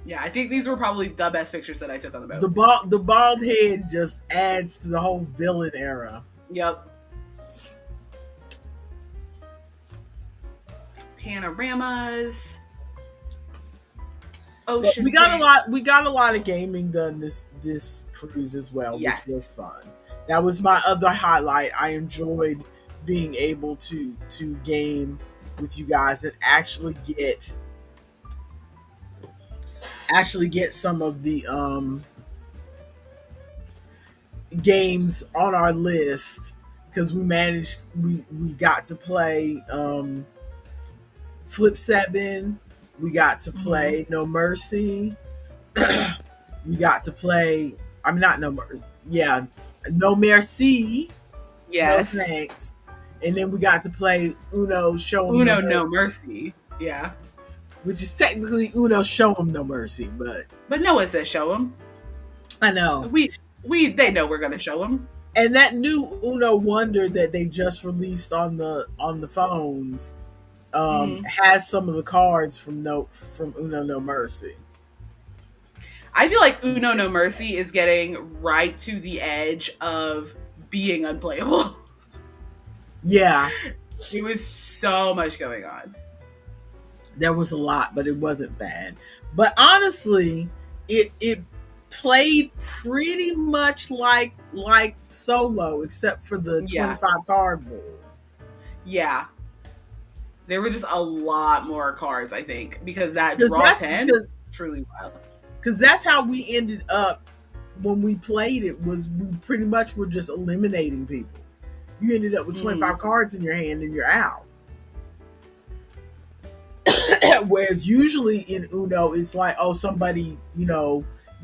Yeah, I think these were probably the best pictures that I took on the boat. The bald head just adds to the whole villain era. Yep. Panoramas. Ocean. We got a lot of gaming done this cruise as well, Yes. which was fun. That was my other highlight. I enjoyed being able to game with you guys and actually get some of the games on our list because we got to play Flip 7, we got to play No Mercy, we got to play No Mercy. Yes. No thanks. And then we got to play Uno Show 'em Uno No Mercy. Yeah. Which is technically Uno Show 'em No Mercy, but no one says show them. I know. They know we're gonna show them. And that new Uno Wonder that they just released on the phones has some of the cards from Uno No Mercy. I feel like Uno No Mercy is getting right to the edge of being unplayable. Yeah. There was so much going on. There was a lot, but it wasn't bad. But honestly, it played pretty much like Solo, except for the 25 card rule. Yeah. There were just a lot more cards, I think, because that draw 10 is truly wild. Because that's how we ended up when we played it, was we pretty much were just eliminating people. You ended up with 25 cards in your hand and you're out. Whereas usually in Uno, it's like, oh, somebody,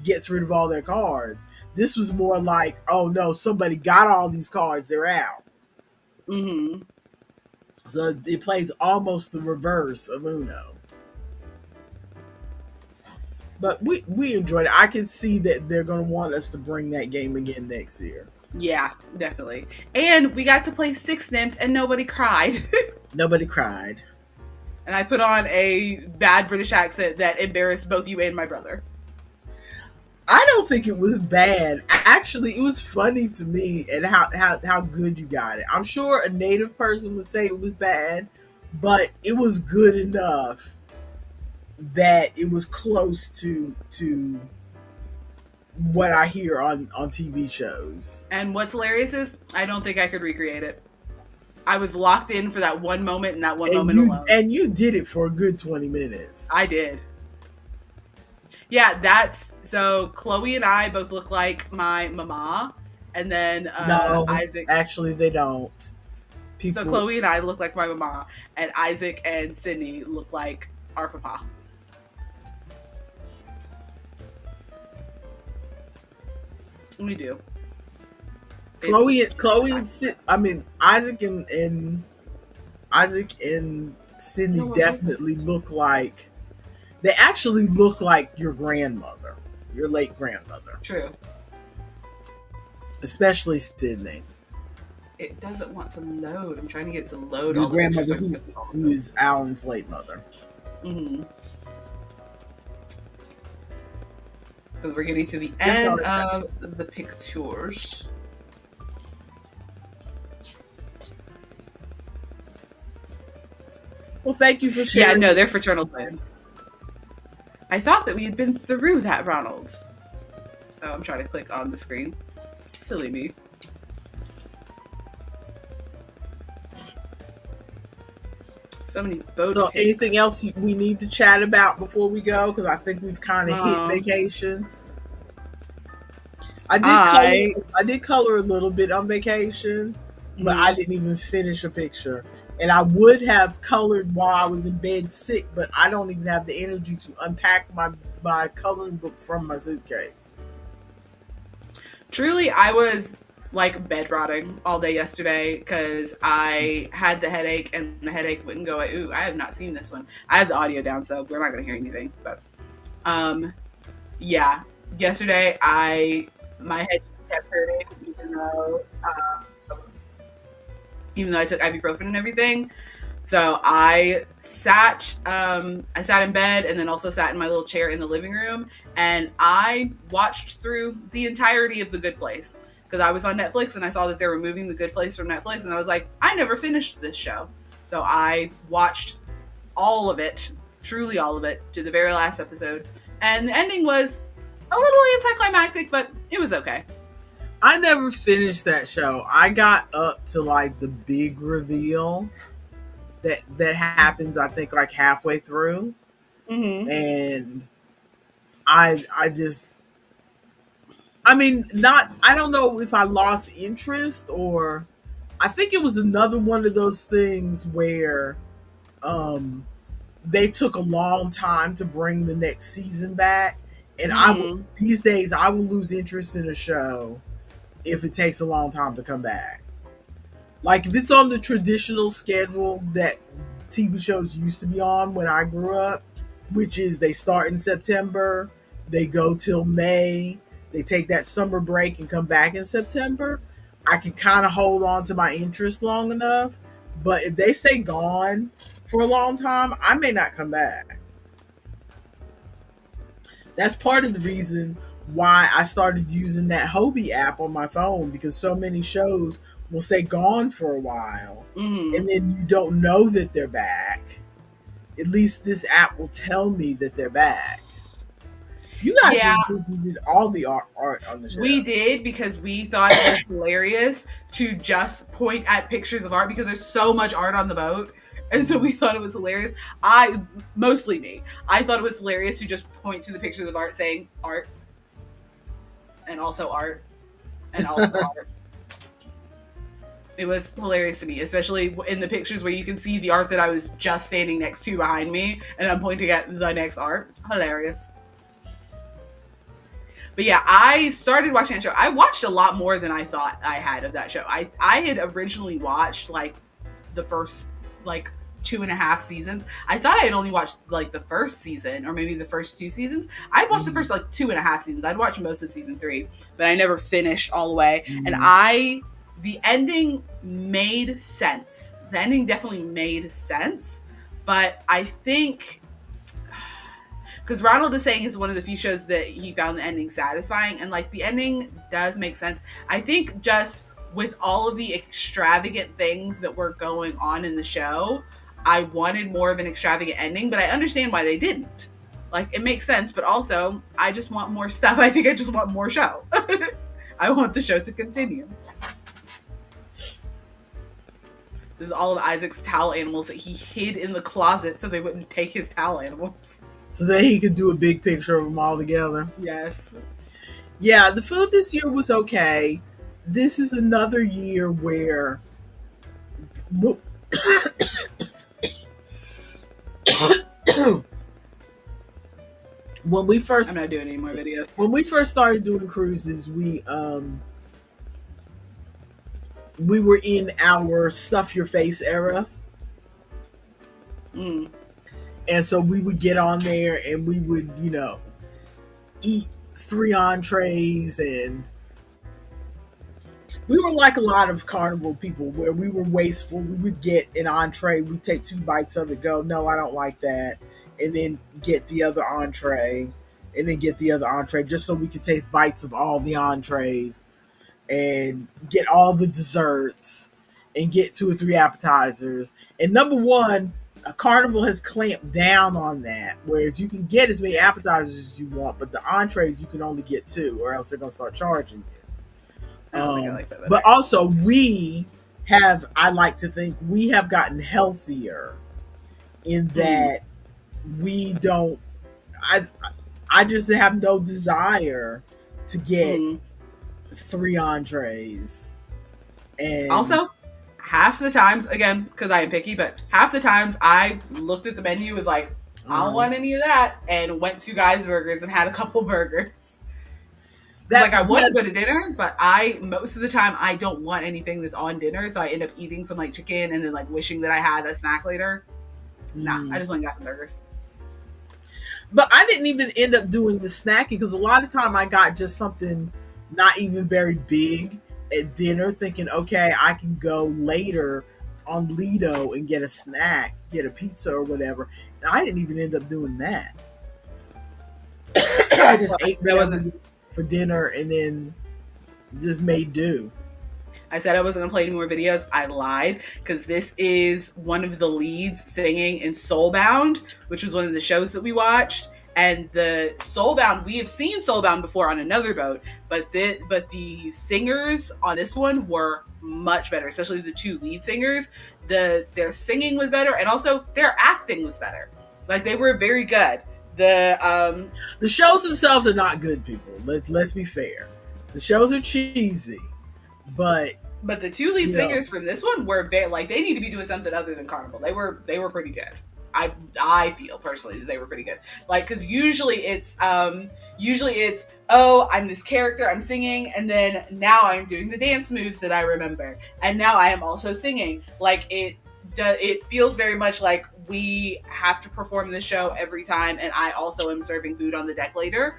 gets rid of all their cards. This was more like, oh no, somebody got all these cards, they're out. Mm-hmm. So it plays almost the reverse of Uno. But we enjoyed it. I can see that they're going to want us to bring that game again next year. Yeah, definitely. And we got to play Six Nymphs and nobody cried. Nobody cried. And I put on a bad British accent that embarrassed both you and my brother. I don't think it was bad. Actually, it was funny to me and how good you got it. I'm sure a native person would say it was bad, but it was good enough that it was close to what I hear on TV shows. And what's hilarious is I don't think I could recreate it. I was locked in for that one moment and that one moment alone. And you did it for a good 20 minutes. I did. Yeah, so Chloe and I both look like my mama, and then no, Isaac. Actually, they don't. So Chloe and I look like my mama, and Isaac and Sydney look like our papa. We do. Isaac and Sydney definitely look like. They actually look like your grandmother, your late grandmother. True. Especially Sydney. It doesn't want to load. I'm trying to get it to load. Your grandmother, who is Alan's late mother. Mm-hmm. Because we're getting to the end of the pictures. Well, thank you for Yeah, sharing. no, they're fraternal twins. I thought that we had been through that, Ronald. Oh, I'm trying to click on the screen. Silly me. So many boat So, pics. anything else we need to chat about before we go? Because I think we've kind of hit vacation. I did color a little bit on vacation, but I didn't even finish a picture. And I would have colored while I was in bed sick, but I don't even have the energy to unpack my coloring book from my suitcase. Truly, I was like bed rotting all day yesterday because I had the headache and the headache wouldn't go away. Ooh, I have not seen this one. I have the audio down, so we're not going to hear anything. But yeah, yesterday my head kept hurting even though I took ibuprofen and everything. So I sat in bed and then also sat in my little chair in the living room, and I watched through the entirety of The Good Place because I was on Netflix and I saw that they were moving The Good Place from Netflix, and I was like, I never finished this show. So I watched all of it, truly all of it, to the very last episode. And the ending was a little anticlimactic, but it was okay. I never finished that show. I got up to like the big reveal that happens, I think, like halfway through. And I don't know if I lost interest, or I think it was another one of those things where they took a long time to bring the next season back. And these days I will lose interest in a show if it takes a long time to come back. Like if it's on the traditional schedule that TV shows used to be on when I grew up, which is they start in September, they go till May, they take that summer break and come back in September, I can kind of hold on to my interest long enough. But if they stay gone for a long time, I may not come back. That's part of the reason why I started using that Hobie app on my phone, because so many shows will stay gone for a while and then you don't know that they're back. At least this app will tell me that they're back. You guys just did all the art on the show. We did, because we thought it was hilarious to just point at pictures of art because there's so much art on the boat. And so we thought it was hilarious. Mostly me. I thought it was hilarious to just point to the pictures of art saying art. And also art. And also art. It was hilarious to me, especially in the pictures where you can see the art that I was just standing next to behind me, and I'm pointing at the next art. Hilarious. But yeah, I started watching that show. I watched a lot more than I thought I had of that show. I had originally watched like the first like 2.5 seasons. I thought I had only watched like the first season or maybe the first 2 seasons. I'd watched the first like 2.5 seasons. I'd watched most of season 3, but I never finished all the way. And the ending made sense. The ending definitely made sense, but I think because Ronald is saying it's one of the few shows that he found the ending satisfying, and like the ending does make sense. I think just with all of the extravagant things that were going on in the show, I wanted more of an extravagant ending, but I understand why they didn't. Like, it makes sense, but also I just want more stuff. I think I just want more show. I want the show to continue. This is all of Isaac's towel animals that he hid in the closet so they wouldn't take his towel animals. So that he could do a big picture of them all together. Yes. Yeah, the food this year was okay. This is another year where when we first I'm not doing any more videos. When we first started doing cruises, we were in our stuff your face era. And so we would get on there and we would, eat 3 entrees, and we were like a lot of carnival people where we were wasteful. We would get an entree, we'd take 2 bites of it, go, no, I don't like that, and then get the other entree, and then get the other entree, just so we could taste bites of all the entrees and get all the desserts and get 2 or 3 appetizers. And number one, a Carnival has clamped down on that, whereas you can get as many appetizers as you want, but the entrees you can only get 2, or else they're gonna start charging you. I don't think I like that better. But also, we have, I like to think, we have gotten healthier in that we don't. I just have no desire to get 3 entrees. And Also, half the times, again, because I am picky, but half the times I looked at the menu, was like, I don't want any of that, and went to Guy's Burgers and had a couple burgers. Like, I want to go to dinner, but most of the time, I don't want anything that's on dinner, so I end up eating some, like, chicken and then, like, wishing that I had a snack later. Nah, I just went and got some burgers. But I didn't even end up doing the snacking, because a lot of time I got just something not even very big at dinner, thinking, okay, I can go later on Lido and get a snack, get a pizza or whatever. And I didn't even end up doing that. I just ate for dinner and then just made do. I said I wasn't going to play any more videos. I lied, because this is one of the leads singing in Soulbound, which was one of the shows that we watched. And the Soulbound, we have seen Soulbound before on another boat, but the singers on this one were much better, especially the 2 lead singers. Their singing was better, and also their acting was better. Like, they were very good. The shows themselves are not good, people. Let's be fair. The shows are cheesy, but the 2 lead singers from this one were very, like, they need to be doing something other than Carnival. They were pretty good. I feel personally that they were pretty good. Like, because usually it's oh, I'm this character, I'm singing, and then now I'm doing the dance moves that I remember, and now I am also singing. Like, it feels very much like we have to perform this show every time, and I also am serving food on the deck later.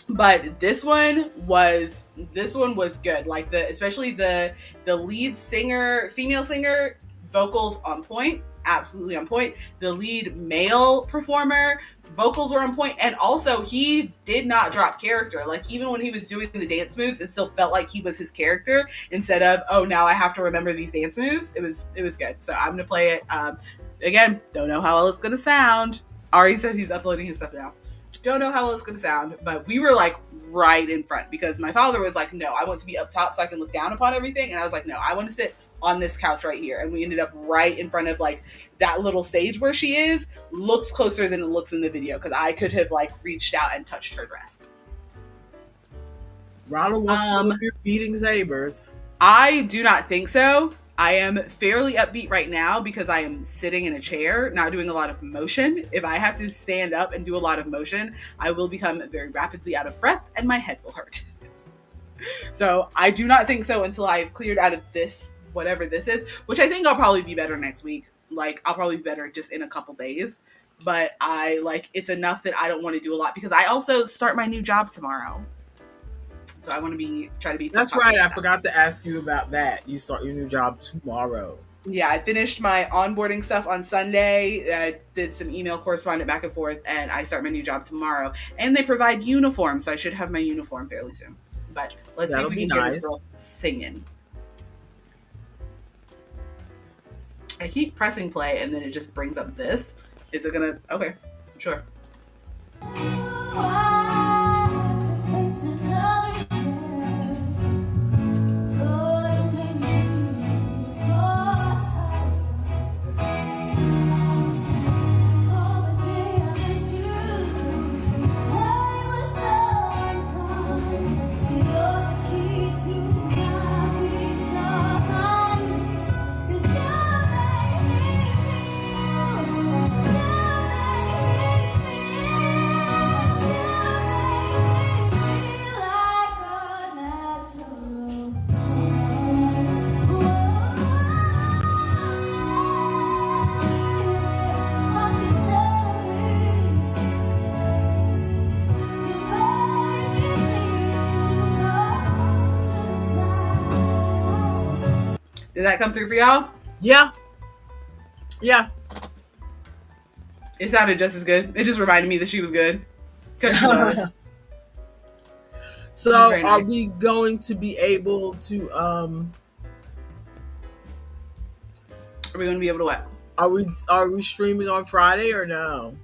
But this one was good. Like, especially the lead singer, female singer, vocals on point, absolutely on point. The lead male performer, vocals were on point, and also he did not drop character. Like, even when he was doing the dance moves, it still felt like he was his character instead of, oh, now I have to remember these dance moves. It was good. So I'm gonna play it. Again, don't know how well it's gonna sound. Ari said he's uploading his stuff now. Don't know how well it's gonna sound, but we were like right in front, because my father was like, no, I want to be up top so I can look down upon everything, and I was like, no, I want to sit on this couch right here. And we ended up right in front of, like, that little stage where she is. Looks closer than it looks in the video, because I could have, like, reached out and touched her dress. Ronald wants to be beating sabers. I do not think so. I am fairly upbeat right now because I am sitting in a chair, not doing a lot of motion. If I have to stand up and do a lot of motion, I will become very rapidly out of breath and my head will hurt. So I do not think so until I've cleared out of this, whatever this is, which I think I'll probably be better next week. Like, I'll probably be better just in a couple days. But it's enough that I don't want to do a lot, because I also start my new job tomorrow. So I want to try to be. That's right. I forgot to ask you about that. You start your new job tomorrow. Yeah, I finished my onboarding stuff on Sunday. I did some email correspondence back and forth, and I start my new job tomorrow. And they provide uniforms, so I should have my uniform fairly soon. But let's see if we can get this girl singing. I keep pressing play, and then it just brings up this. Is it gonna? Okay, sure. Did that come through for y'all? Yeah. It sounded just as good. It just reminded me that she was good. Because she was. So are we going to be able to Are we going to be able to what? Are we streaming on Friday or no?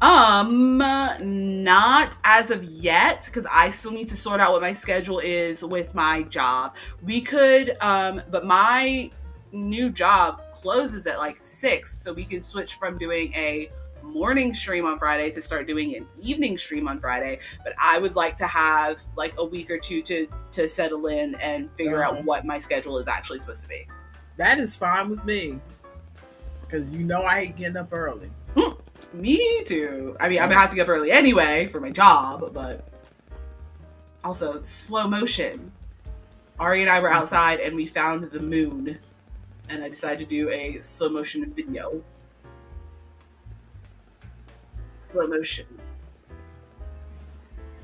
Not as of yet, because I still need to sort out what my schedule is with my job. We could, but my new job closes at like 6, so we could switch from doing a morning stream on Friday to start doing an evening stream on Friday. But I would like to have like a week or two to settle in and figure out what my schedule is actually supposed to be. That is fine with me, because you know I hate getting up early. Me too. I mean, I'm gonna have to get up early anyway for my job, but also slow motion. Ari and I were outside and we found the moon, and I decided to do a slow motion video. Slow motion.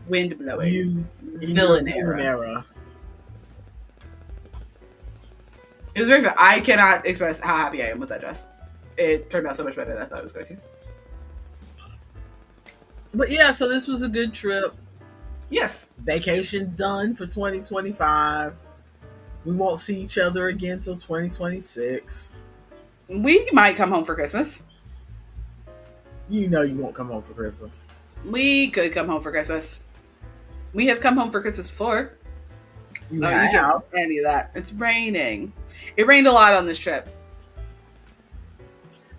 Wind blowing. Villain era. It was very fun. I cannot express how happy I am with that dress. It turned out so much better than I thought it was going to. But yeah, so this was a good trip. Yes. Vacation done for 2025. We won't see each other again till 2026. We might come home for Christmas. You know you won't come home for Christmas. We could come home for Christmas. We have come home for Christmas before. You have? Just any of that. It's raining. It rained a lot on this trip.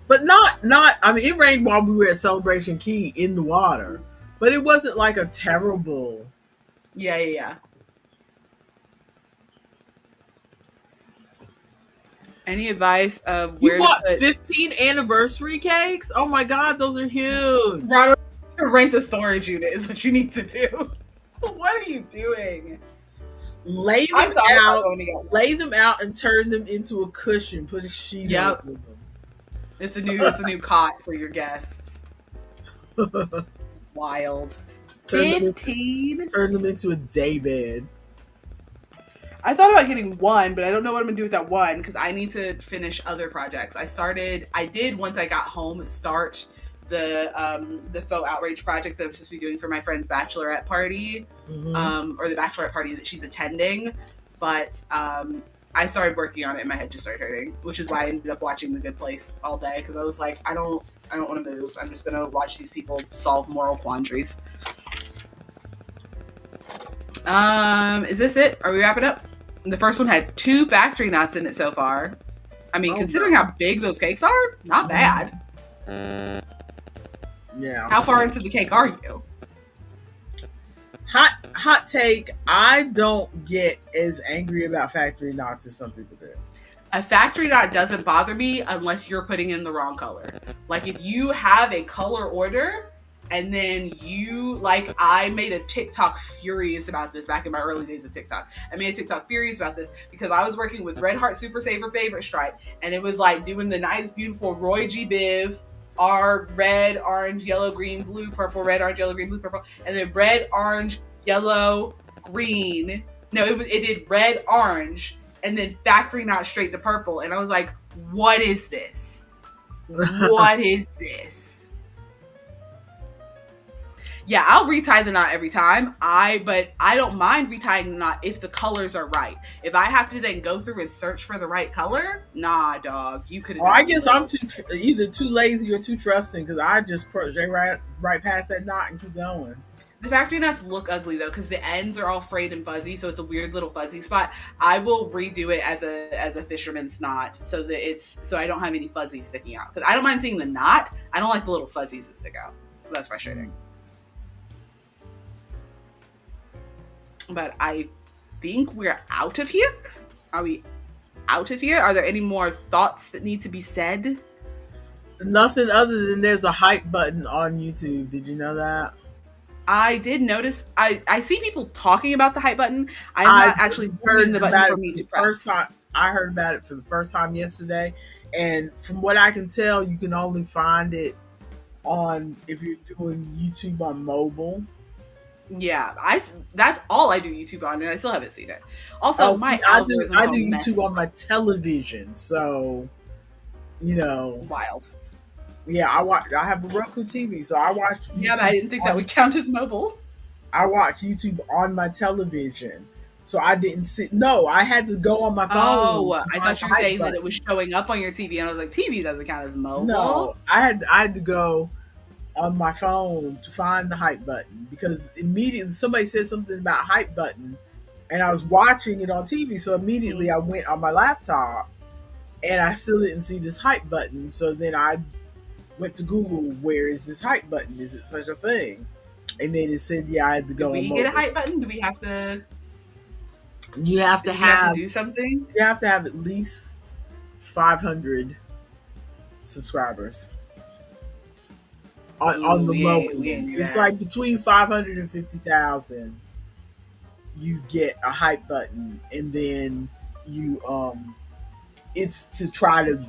But not, I mean, it rained while we were at Celebration Key in the water. But it wasn't like a terrible. Yeah. Any advice of where you bought 15 anniversary cakes? Oh my God, those are huge. Ronald, rent a storage unit is what you need to do. What are you doing? Lay them out and turn them into a cushion. Put a sheet over them. It's a new cot for your guests. Wild. 15? Turn them into a day bed. I thought about getting one, but I don't know what I'm going to do with that one because I need to finish other projects. I did once I got home start the faux outrage project that I'm supposed to be doing for my friend's bachelorette party, or the bachelorette party that she's attending. But I started working on it and my head just started hurting, which is why I ended up watching The Good Place all day because I was like, I don't want to move. I'm just going to watch these people solve moral quandaries. Is this it? Are we wrapping up? The first one had 2 factory knots in it so far. I mean, considering how big those cakes are, not bad. Yeah. How far into the cake are you? Hot take. I don't get as angry about factory knots as some people do. A factory knot doesn't bother me unless you're putting in the wrong color. Like if you have a color order and then I made a TikTok furious about this back in my early days of TikTok. I made a TikTok furious about this because I was working with Red Heart Super Saver Favorite Stripe and it was like doing the nice, beautiful Roy G. Biv, our red, orange, yellow, green, blue, purple, red, orange, yellow, green, blue, purple, and then red, orange, yellow, green. No, it did red, orange, and then factory knot straight to purple. And I was like, what is this? What is this? Yeah, I'll retie the knot every time. But I don't mind retying the knot if the colors are right. If I have to then go through and search for the right color, nah, dog. You could. I guess I'm either too lazy or too trusting because I just crochet right past that knot and keep going. The factory knots look ugly though because the ends are all frayed and fuzzy, so it's a weird little fuzzy spot. I will redo it as a fisherman's knot so that I don't have any fuzzies sticking out. Because I don't mind seeing the knot. I don't like the little fuzzies that stick out. So that's frustrating. But I think we're out of here. Are we out of here? Are there any more thoughts that need to be said? Nothing other than there's a hype button on YouTube. Did you know that? I did notice. I see people talking about the hype button. I'm not actually heard the button for me to press. I heard about it for the first time yesterday, and from what I can tell, you can only find it if you're doing YouTube on mobile. Yeah, that's all I do YouTube on, and I still haven't seen it. Also, I do YouTube on my television, so wild. Yeah, I have a Roku TV, so I watch YouTube. Yeah, but I didn't think that would count as mobile. I watch YouTube on my television. So I didn't see. No, I had to go on my phone. Oh, to I find thought you the were hype saying that button. it was showing up on your TV, and I was like, TV doesn't count as mobile. No, I had to go on my phone to find the hype button because immediately somebody said something about hype button, and I was watching it on TV. So immediately I went on my laptop, and I still didn't see this hype button. So then I went to Google, where is this hype button? Is it such a thing? And then it said, yeah, I had to Do go we on get a mobile. hype button? Do we have to? You have to Do we have have to do something? you have to have at least 500 subscribers on the We low ain't end. do It's that. like between 500 and 50,000. You get a hype button, and then you it's to try to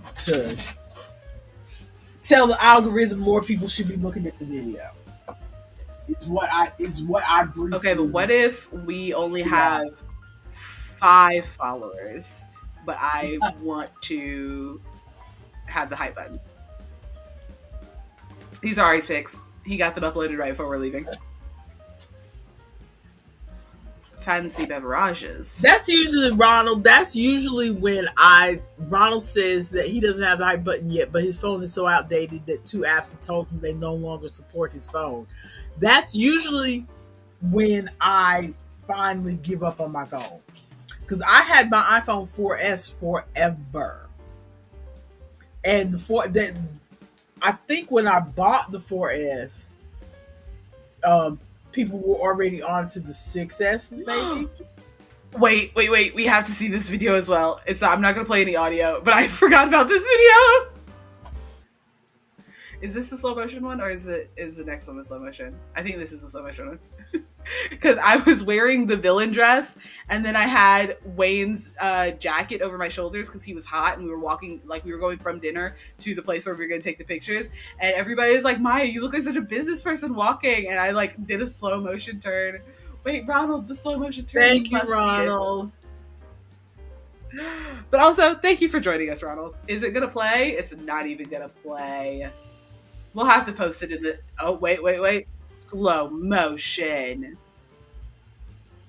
tell the algorithm more people should be looking at the video. It's what I briefly. Okay, but what if we only have 5 followers, but I want to have the hype button? These are Ari's picks. He got them uploaded right before we're leaving. Fancy beverages. That's usually Ronald. That's usually when Ronald says that he doesn't have the hype button yet, but his phone is so outdated that 2 apps have told him they no longer support his phone. That's usually when I finally give up on my phone. Because I had my iPhone 4S forever. And I think when I bought the 4S, people were already on to the 6S, maybe. Wait. We have to see this video as well. I'm not going to play any audio, but I forgot about this video. Is this the slow motion one, or is the next one the slow motion? I think this is the slow motion one. Because I was wearing the villain dress, and then I had Wayne's jacket over my shoulders because he was hot, and we were walking, like we were going from dinner to the place where we were going to take the pictures, and everybody was like, Maya, you look like such a business person walking, and I like did a slow motion turn. Wait, Ronald, the slow motion turn. Thank you, must see it. Ronald. But also, thank you for joining us, Ronald. Is it going to play? It's not even going to play. We'll have to post it in the... Oh, wait. Slow motion.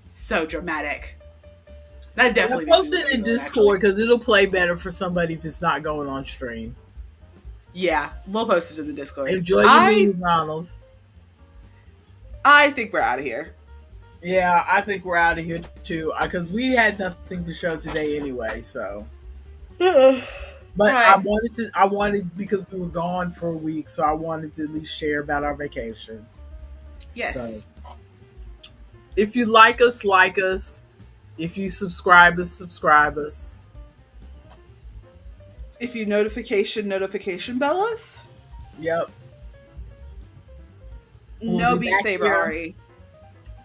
So dramatic. That definitely... Post it in Discord because it'll play better for somebody if it's not going on stream. Yeah, we'll post it in the Discord. Enjoy your meeting, Ronald. I think we're out of here. Yeah, I think we're out of here too because we had nothing to show today anyway. So, but right. I wanted because we were gone for a week, so I wanted to at least share about our vacation. Yes. So, if you like us, like us. If you subscribe us. If you notification bell us. Yep. No Beat Saber, Ari.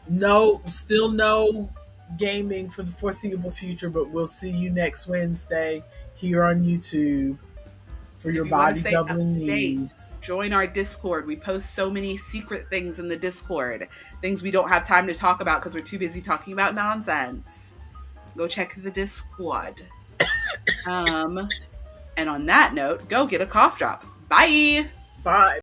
No, still no gaming for the foreseeable future, but we'll see you next Wednesday here on YouTube for your body doubling needs. Join our Discord. We post so many secret things in the Discord. Things we don't have time to talk about because we're too busy talking about nonsense. Go check the Discord. And on that note, go get a cough drop. Bye. Bye.